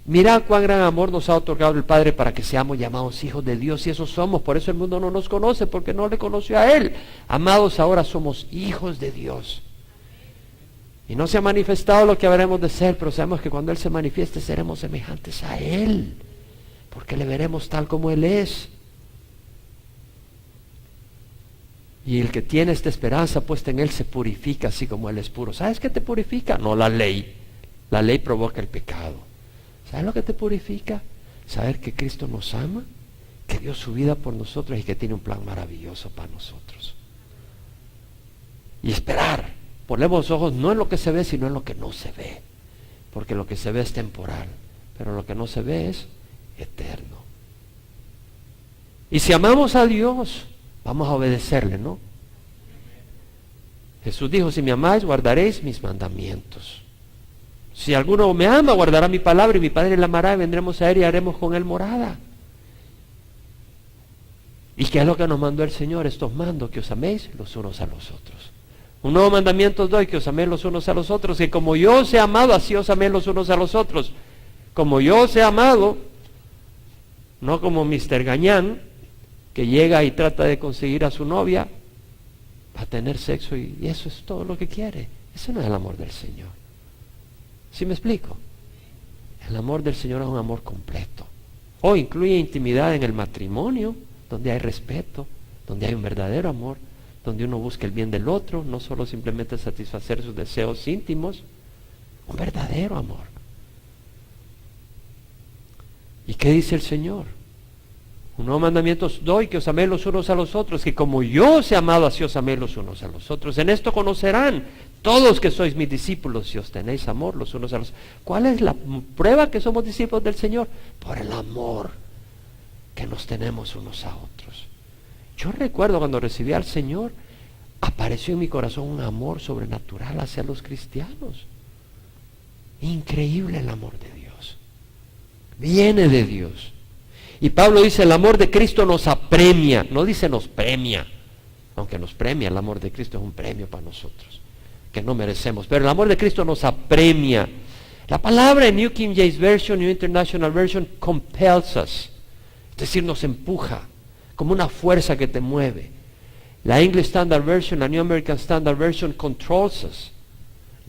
Mira cuán gran amor nos ha otorgado el Padre para que seamos llamados hijos de Dios, y eso somos. Por eso el mundo no nos conoce, porque no le conoció a Él. Amados, ahora somos hijos de Dios. Y no se ha manifestado lo que habremos de ser, pero sabemos que cuando Él se manifieste seremos semejantes a Él, porque le veremos tal como Él es. Y el que tiene esta esperanza puesta en Él se purifica así como Él es puro. ¿Sabes qué te purifica? No la ley. La ley provoca el pecado. ¿Sabes lo que te purifica? Saber que Cristo nos ama, que dio su vida por nosotros y que tiene un plan maravilloso para nosotros. Y esperar. Ponemos los ojos no en lo que se ve, sino en lo que no se ve. porque lo que se ve es temporal, pero lo que no se ve es eterno. Y si amamos a Dios, vamos a obedecerle, ¿no? Jesús dijo, si me amáis, guardaréis mis mandamientos. Si alguno me ama, guardará mi palabra, y mi Padre le amará, y vendremos a él y haremos con él morada. ¿Y qué es lo que nos mandó el Señor? Estos mandos, que os améis los unos a los otros. Un nuevo mandamiento os doy, que os améis los unos a los otros, que como yo os he amado, así os améis los unos a los otros. Como yo os he amado, no como Mr. Gañán, que llega y trata de conseguir a su novia, va a tener sexo y eso es todo lo que quiere. Ese no es el amor del Señor. ¿Sí me explico? El amor del Señor es un amor completo. O incluye intimidad en el matrimonio, donde hay respeto, donde hay un verdadero amor, donde uno busca el bien del otro, no solo simplemente satisfacer sus deseos íntimos, un verdadero amor. ¿Y qué dice el Señor? Un nuevo mandamiento os doy, que os améis los unos a los otros, que como yo os he amado, así os améis los unos a los otros. En esto conocerán todos que sois mis discípulos, si os tenéis amor los unos a los otros. ¿Cuál es la prueba que somos discípulos del Señor? Por el amor que nos tenemos unos a otros. Yo recuerdo cuando recibí al Señor, apareció en mi corazón un amor sobrenatural hacia los cristianos. Increíble el amor de Dios. Viene de Dios. Y Pablo dice, el amor de Cristo nos apremia, no dice nos premia, aunque nos premia, el amor de Cristo es un premio para nosotros, que no merecemos, pero el amor de Cristo nos apremia. La palabra en New King James Version, New International Version, compels us, es decir, nos empuja, como una fuerza que te mueve. La English Standard Version, la New American Standard Version, controls us,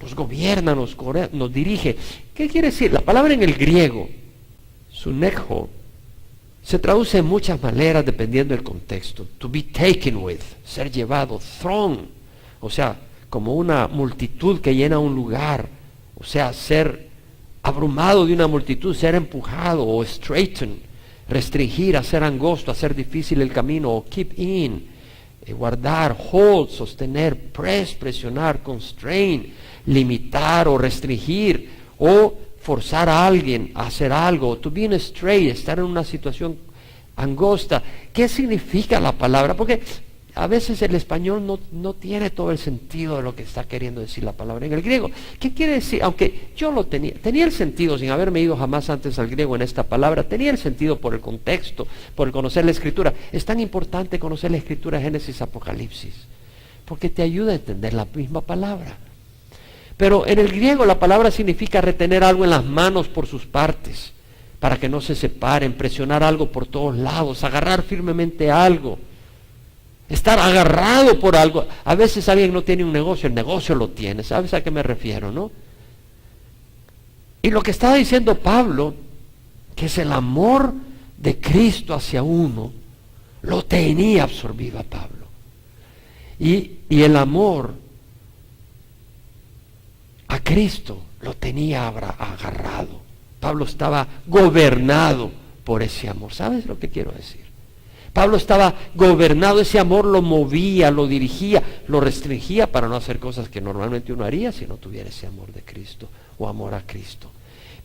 nos gobierna, nos dirige. ¿Qué quiere decir? La palabra en el griego, sunekho, se traduce en muchas maneras dependiendo del contexto. To be taken with, ser llevado, thrown, o sea, como una multitud que llena un lugar, o sea, ser abrumado de una multitud, ser empujado, o straighten, restringir, hacer angosto, hacer difícil el camino, o keep in, guardar, hold, sostener, press, presionar, constrain, limitar o restringir, o forzar a alguien a hacer algo, to be in a strait, estar en una situación angosta. ¿Qué significa la palabra? Porque a veces el español no tiene todo el sentido de lo que está queriendo decir la palabra en el griego. ¿Qué quiere decir? Aunque yo lo tenía el sentido, sin haberme ido jamás antes al griego en esta palabra, tenía el sentido por el contexto, por conocer la Escritura. Es tan importante conocer la Escritura, Génesis, Apocalipsis, porque te ayuda a entender la misma palabra. Pero en el griego la palabra significa retener algo en las manos por sus partes, para que no se separen, presionar algo por todos lados, agarrar firmemente algo, estar agarrado por algo. A veces alguien no tiene un negocio, el negocio lo tiene, ¿sabes a qué me refiero, no? Y lo que estaba diciendo Pablo, que es el amor de Cristo hacia uno, lo tenía absorbido a Pablo. Y el amor a Cristo lo tenía agarrado. Pablo estaba gobernado por ese amor. ¿Sabes lo que quiero decir? Pablo estaba gobernado, ese amor lo movía, lo dirigía, lo restringía para no hacer cosas que normalmente uno haría si no tuviera ese amor de Cristo o amor a Cristo.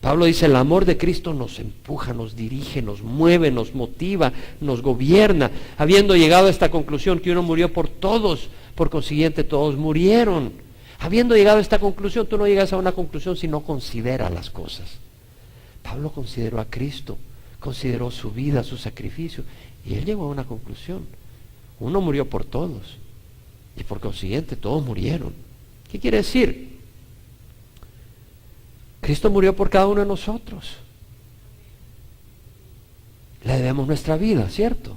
Pablo dice, el amor de Cristo nos empuja, nos dirige, nos mueve, nos motiva, nos gobierna. Habiendo llegado a esta conclusión que uno murió por todos, por consiguiente todos murieron. Habiendo llegado a esta conclusión, tú no llegas a una conclusión si no consideras las cosas. Pablo consideró a Cristo, consideró su vida, su sacrificio, y él llegó a una conclusión. Uno murió por todos, y por consiguiente todos murieron. ¿Qué quiere decir? Cristo murió por cada uno de nosotros. Le debemos nuestra vida, ¿cierto?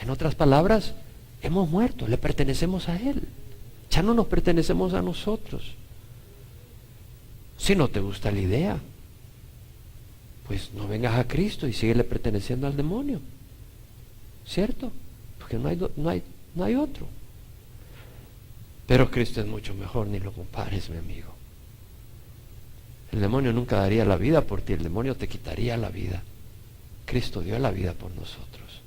En otras palabras, hemos muerto, le pertenecemos a Él. Ya no nos pertenecemos a nosotros. Si no te gusta la idea, pues no vengas a Cristo y síguele perteneciendo al demonio, ¿cierto? Porque no hay otro. Pero Cristo es mucho mejor, ni lo compares, mi amigo. El demonio nunca daría la vida por ti, el demonio te quitaría la vida. Cristo dio la vida por nosotros.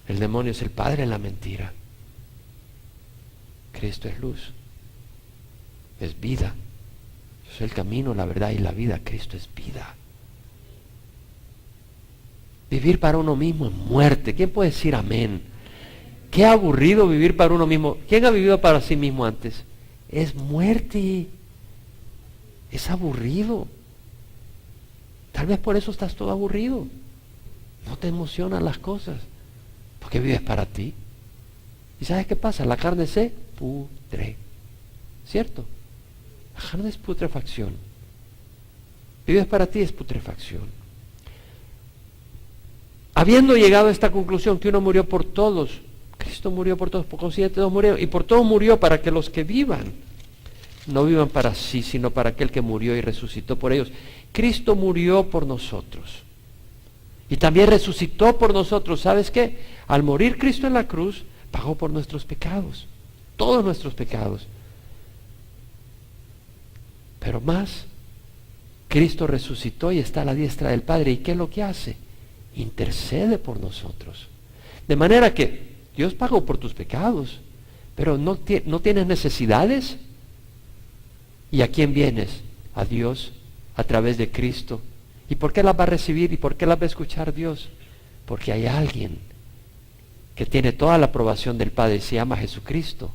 El demonio es el padre de la mentira. Cristo es luz, es vida, Yo soy el camino, la verdad y la vida. Cristo es vida. Vivir para uno mismo es muerte. ¿Quién puede decir amén? Qué aburrido vivir para uno mismo. ¿Quién ha vivido para sí mismo antes? Es muerte. Es aburrido. Tal vez por eso estás todo aburrido. No te emocionan las cosas. Porque vives para ti. ¿Y sabes qué pasa? La carne se pudre. ¿Cierto? La carne es putrefacción. Vives para ti es putrefacción. Habiendo llegado a esta conclusión que uno murió por todos, Cristo murió por todos, por consiguiente todos murieron, y por todos murió para que los que vivan, no vivan para sí, sino para aquel que murió y resucitó por ellos. Cristo murió por nosotros. Y también resucitó por nosotros. ¿Sabes qué? Al morir Cristo en la cruz, pagó por nuestros pecados. Todos nuestros pecados. Pero más, Cristo resucitó y está a la diestra del Padre. ¿Y qué es lo que hace? Intercede por nosotros. De manera que Dios pagó por tus pecados, pero no tienes necesidades. ¿Y a quién vienes? A Dios a través de Cristo. ¿Y por qué las va a recibir y por qué las va a escuchar Dios? Porque hay alguien que tiene toda la aprobación del Padre y se llama Jesucristo.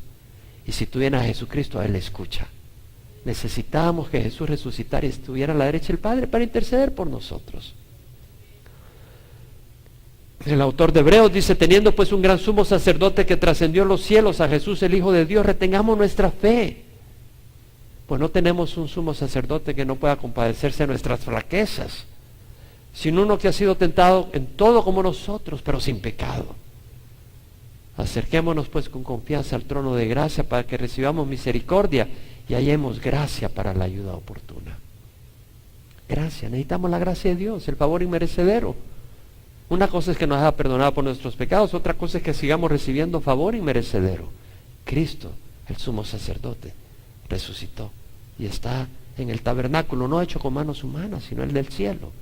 Y si tú vienes a Jesucristo, a Él le escucha. Necesitábamos que Jesús resucitara y estuviera a la derecha del Padre para interceder por nosotros. El autor de Hebreos dice: teniendo pues un gran sumo sacerdote que trascendió los cielos, a Jesús el Hijo de Dios, retengamos nuestra fe. Pues no tenemos un sumo sacerdote que no pueda compadecerse de nuestras flaquezas, sino uno que ha sido tentado en todo como nosotros, pero sin pecado. Acerquémonos pues con confianza al trono de gracia para que recibamos misericordia y hallemos gracia para la ayuda oportuna. Gracia, necesitamos la gracia de Dios, el favor inmerecedero. Una cosa es que nos haya perdonado por nuestros pecados, otra cosa es que sigamos recibiendo favor inmerecedero. Cristo, el sumo sacerdote, resucitó y está en el tabernáculo, no hecho con manos humanas, sino el del cielo,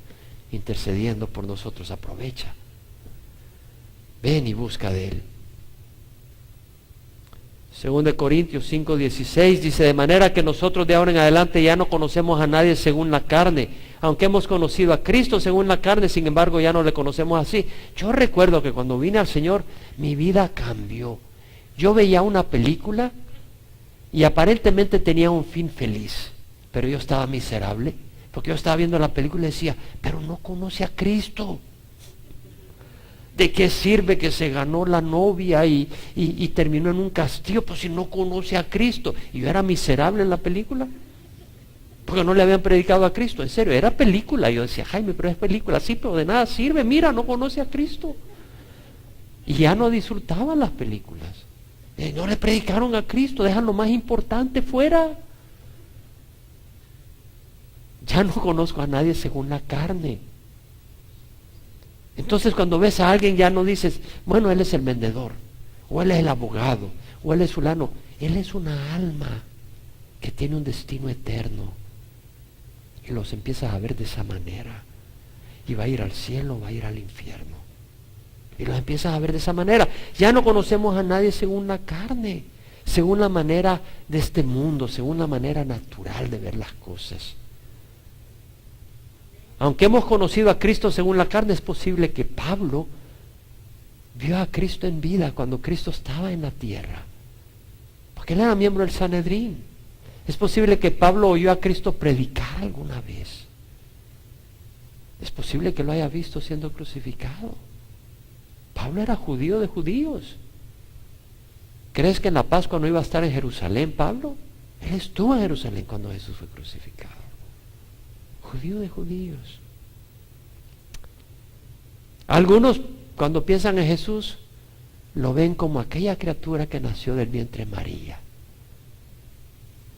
intercediendo por nosotros. Aprovecha. Ven y busca de Él. 2 Corintios 5:16 dice: de manera que nosotros de ahora en adelante ya no conocemos a nadie según la carne. Aunque hemos conocido a Cristo según la carne, sin embargo ya no le conocemos así. Yo recuerdo que cuando vine al Señor, mi vida cambió. Yo veía una película y aparentemente tenía un fin feliz, pero yo estaba miserable, porque yo estaba viendo la película y decía: pero no conoce a Cristo. ¿De qué sirve que se ganó la novia y terminó en un castillo? Pues si no conoce a Cristo. Y yo era miserable en la película, porque no le habían predicado a Cristo. En serio, era película. Yo decía: Jaime, pero es película. Sí, pero de nada sirve. Mira, no conoce a Cristo. Y ya no disfrutaban las películas. No le predicaron a Cristo. Dejan lo más importante fuera. Ya no conozco a nadie según la carne. Entonces cuando ves a alguien ya no dices: bueno, él es el vendedor, o él es el abogado, o él es fulano. Él es una alma que tiene un destino eterno. Y los empiezas a ver de esa manera. Y va a ir al cielo, va a ir al infierno. Y los empiezas a ver de esa manera. Ya no conocemos a nadie según la carne, según la manera de este mundo, según la manera natural de ver las cosas. Aunque hemos conocido a Cristo según la carne, es posible que Pablo vio a Cristo en vida cuando Cristo estaba en la tierra, porque él era miembro del Sanedrín. Es posible que Pablo oyó a Cristo predicar alguna vez. Es posible que lo haya visto siendo crucificado. Pablo era judío de judíos. ¿Crees que en la Pascua no iba a estar en Jerusalén Pablo? Él estuvo en Jerusalén cuando Jesús fue crucificado. Judío de judíos. Algunos, cuando piensan en Jesús, lo ven como aquella criatura que nació del vientre de María.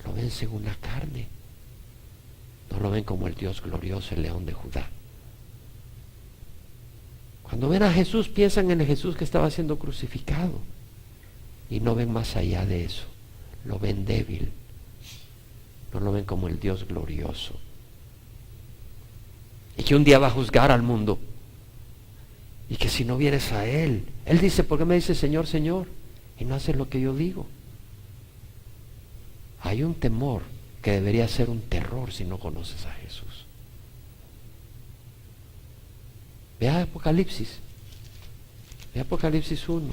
Lo ven según la carne. No lo ven como el Dios glorioso, el León de Judá. Cuando ven a Jesús, piensan en el Jesús que estaba siendo crucificado. Y no ven más allá de eso. Lo ven débil. No lo ven como el Dios glorioso. Y que un día va a juzgar al mundo. Y que si no vienes a Él, Él dice: ¿por qué me dices Señor, Señor? Y no haces lo que yo digo. Hay un temor que debería ser un terror si no conoces a Jesús. Vea Apocalipsis. Vea Apocalipsis 1.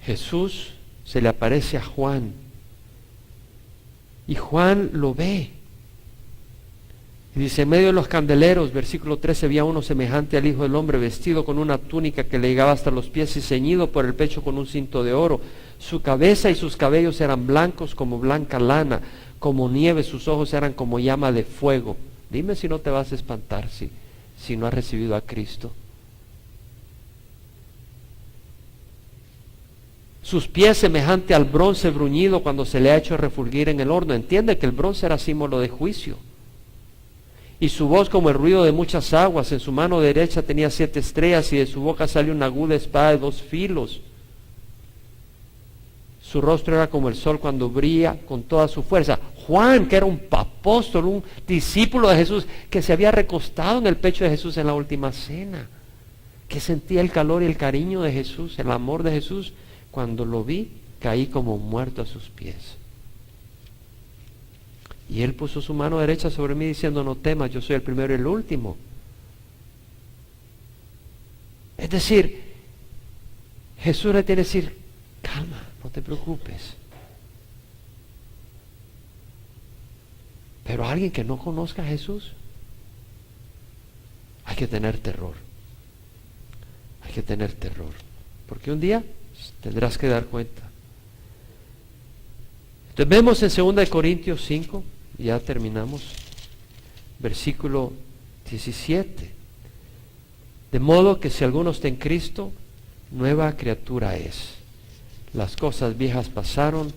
Jesús se le aparece a Juan. Y Juan lo ve. Y dice, en medio de los candeleros, versículo 13, había uno semejante al Hijo del Hombre, vestido con una túnica que le llegaba hasta los pies y ceñido por el pecho con un cinto de oro. Su cabeza y sus cabellos eran blancos como blanca lana, como nieve, sus ojos eran como llama de fuego. Dime si no te vas a espantar si no has recibido a Cristo. Sus pies semejante al bronce bruñido cuando se le ha hecho refulgir en el horno. Entiende que el bronce era símbolo de juicio. Y su voz como el ruido de muchas aguas. En su mano derecha tenía 7 estrellas y de su boca salió una aguda espada de 2 filos. Su rostro era como el sol cuando brilla con toda su fuerza. Juan, que era un apóstol, un discípulo de Jesús, que se había recostado en el pecho de Jesús en la última cena, que sentía el calor y el cariño de Jesús, el amor de Jesús. Cuando lo vi, caí como muerto a sus pies. Y él puso su mano derecha sobre mí diciendo, no temas, yo soy el primero y el último. Es decir, Jesús le tiene que decir, calma, no te preocupes. Pero alguien que no conozca a Jesús, hay que tener terror. Hay que tener terror. Porque un día tendrás que dar cuenta. Entonces vemos en 2 Corintios 5, ya terminamos, versículo 17. De modo que si alguno está en Cristo, nueva criatura es. Las cosas viejas pasaron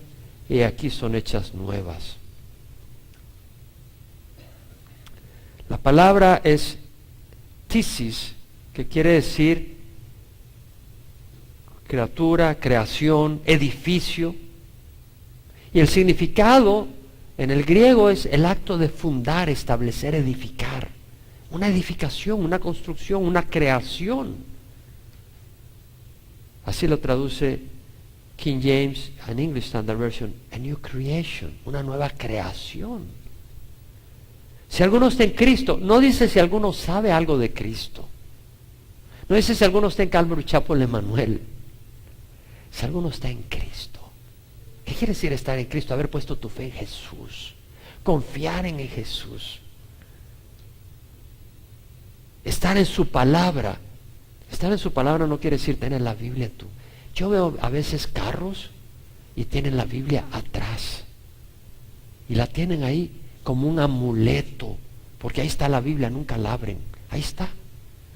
y aquí son hechas nuevas. La palabra es tisis, que quiere decir criatura, creación, edificio. Y el significado en el griego es el acto de fundar, establecer, edificar. Una edificación, una construcción, una creación. Así lo traduce King James and English Standard Version, a new creation, una nueva creación. Si alguno está en Cristo, no dice si alguno sabe algo de Cristo. No dice si alguno está en Calvary Chapel Emanuel. Si alguno está en Cristo. ¿Qué quiere decir estar en Cristo? Haber puesto tu fe en Jesús. Confiar en Jesús. Estar en su palabra. Estar en su palabra no quiere decir tener la Biblia en tu... Yo veo a veces carros y tienen la Biblia atrás. Y la tienen ahí como un amuleto. Porque ahí está la Biblia, nunca la abren. Ahí está.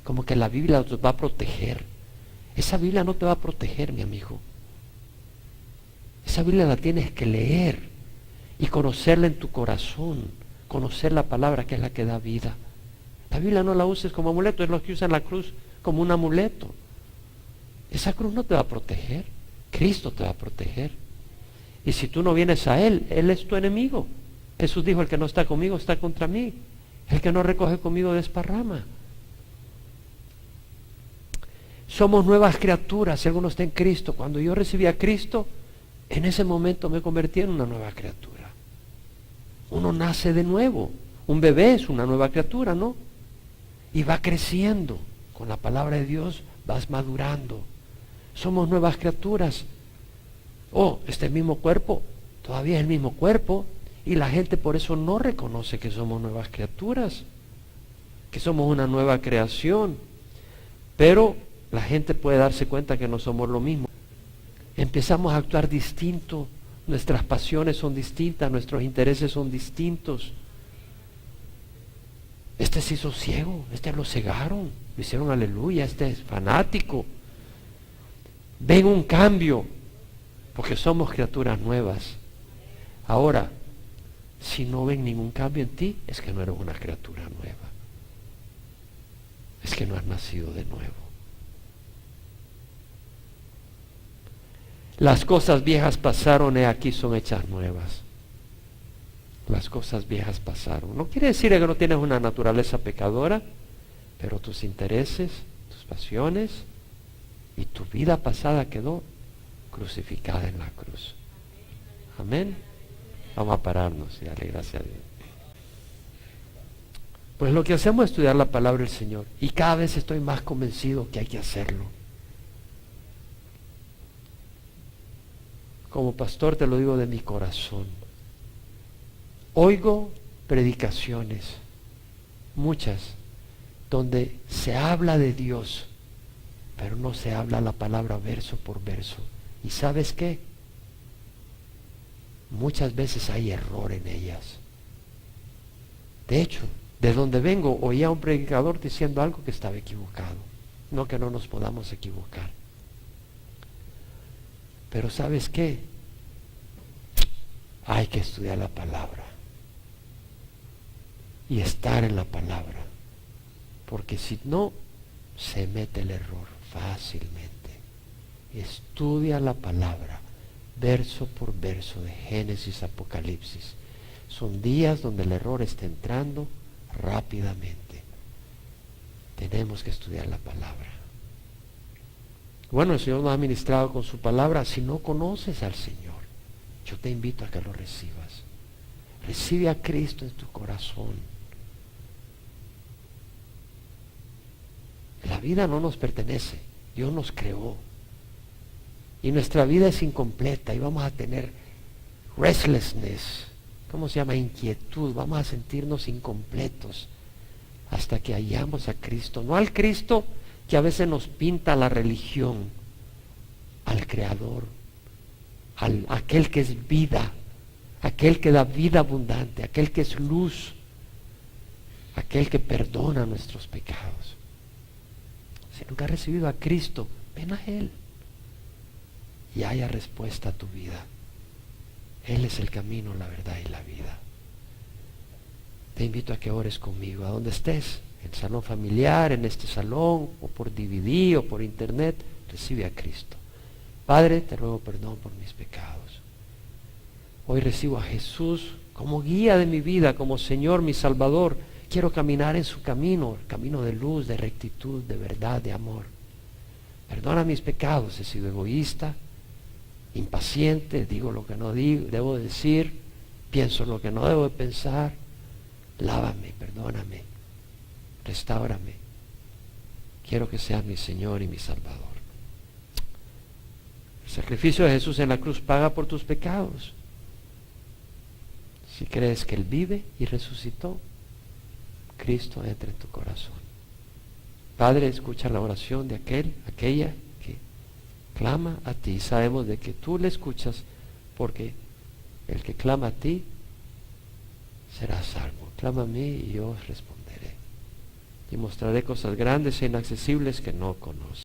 Como que la Biblia los va a proteger. Esa Biblia no te va a proteger, mi amigo. Esa Biblia la tienes que leer y conocerla en tu corazón. Conocer la palabra que es la que da vida. La Biblia no la uses como amuleto, es lo que usan la cruz como un amuleto. Esa cruz no te va a proteger. Cristo te va a proteger. Y si tú no vienes a Él, Él es tu enemigo. Jesús dijo, el que no está conmigo está contra mí. El que no recoge conmigo desparrama. Somos nuevas criaturas, si alguno está en Cristo. Cuando yo recibí a Cristo, en ese momento me convertí en una nueva criatura. Uno nace de nuevo. Un bebé es una nueva criatura, ¿no? Y va creciendo. Con la palabra de Dios vas madurando. Somos nuevas criaturas. Oh, este mismo cuerpo, todavía es el mismo cuerpo. Y la gente por eso no reconoce que somos nuevas criaturas. Que somos una nueva creación. Pero la gente puede darse cuenta que no somos lo mismo. Empezamos a actuar distinto, nuestras pasiones son distintas, nuestros intereses son distintos. Este se hizo ciego, este lo cegaron, le hicieron aleluya, este es fanático. Ven un cambio, porque somos criaturas nuevas. Ahora, si no ven ningún cambio en ti, es que no eres una criatura nueva. Es que no has nacido de nuevo. Las cosas viejas pasaron, he aquí son hechas nuevas. Las cosas viejas pasaron. No quiere decir que no tienes una naturaleza pecadora, pero tus intereses, tus pasiones y tu vida pasada quedó crucificada en la cruz. Amén. Vamos a pararnos y darle gracias a Dios. Pues lo que hacemos es estudiar la palabra del Señor. Y cada vez estoy más convencido que hay que hacerlo. Como pastor te lo digo de mi corazón. Oigo predicaciones, muchas, donde se habla de Dios, pero no se habla la palabra verso por verso. ¿Y sabes qué? Muchas veces hay error en ellas. De hecho, de donde vengo, oía a un predicador diciendo algo que estaba equivocado. No que no nos podamos equivocar. Pero ¿sabes qué? Hay que estudiar la palabra y estar en la palabra, porque si no, se mete el error fácilmente. Estudia la palabra, verso por verso, de Génesis a Apocalipsis. Son días donde el error está entrando rápidamente. Tenemos que estudiar la palabra. Bueno, el Señor nos ha ministrado con su palabra. Si no conoces al Señor, yo te invito a que lo recibas. Recibe a Cristo en tu corazón. La vida no nos pertenece, Dios nos creó. Y nuestra vida es incompleta y vamos a tener restlessness, ¿cómo se llama? Inquietud, vamos a sentirnos incompletos hasta que hallamos a Cristo. No al Cristo que a veces nos pinta la religión, al Creador, aquel que es vida, aquel que da vida abundante, aquel que es luz, aquel que perdona nuestros pecados. Si nunca has recibido a Cristo, ven a Él y haya respuesta a tu vida. Él es el camino, la verdad y la vida. Te invito a que ores conmigo, a donde estés, en el salón familiar, en este salón, o por DVD, o por internet, recibe a Cristo. Padre, te ruego perdón por mis pecados. Hoy recibo a Jesús como guía de mi vida, como Señor, mi Salvador. Quiero caminar en su camino, el camino de luz, de rectitud, de verdad, de amor. Perdona mis pecados, he sido egoísta, impaciente, digo lo que no debo decir, pienso lo que no debo de pensar. Lávame, perdóname, restáurame. Quiero que seas mi Señor y mi Salvador. El sacrificio de Jesús en la cruz paga por tus pecados. Si crees que Él vive y resucitó, Cristo entra en tu corazón. Padre, escucha la oración de aquella que clama a ti. Sabemos de que tú le escuchas, porque el que clama a ti será salvo. Clama a mí y yo os responderé. Y mostraré cosas grandes e inaccesibles que no conoces.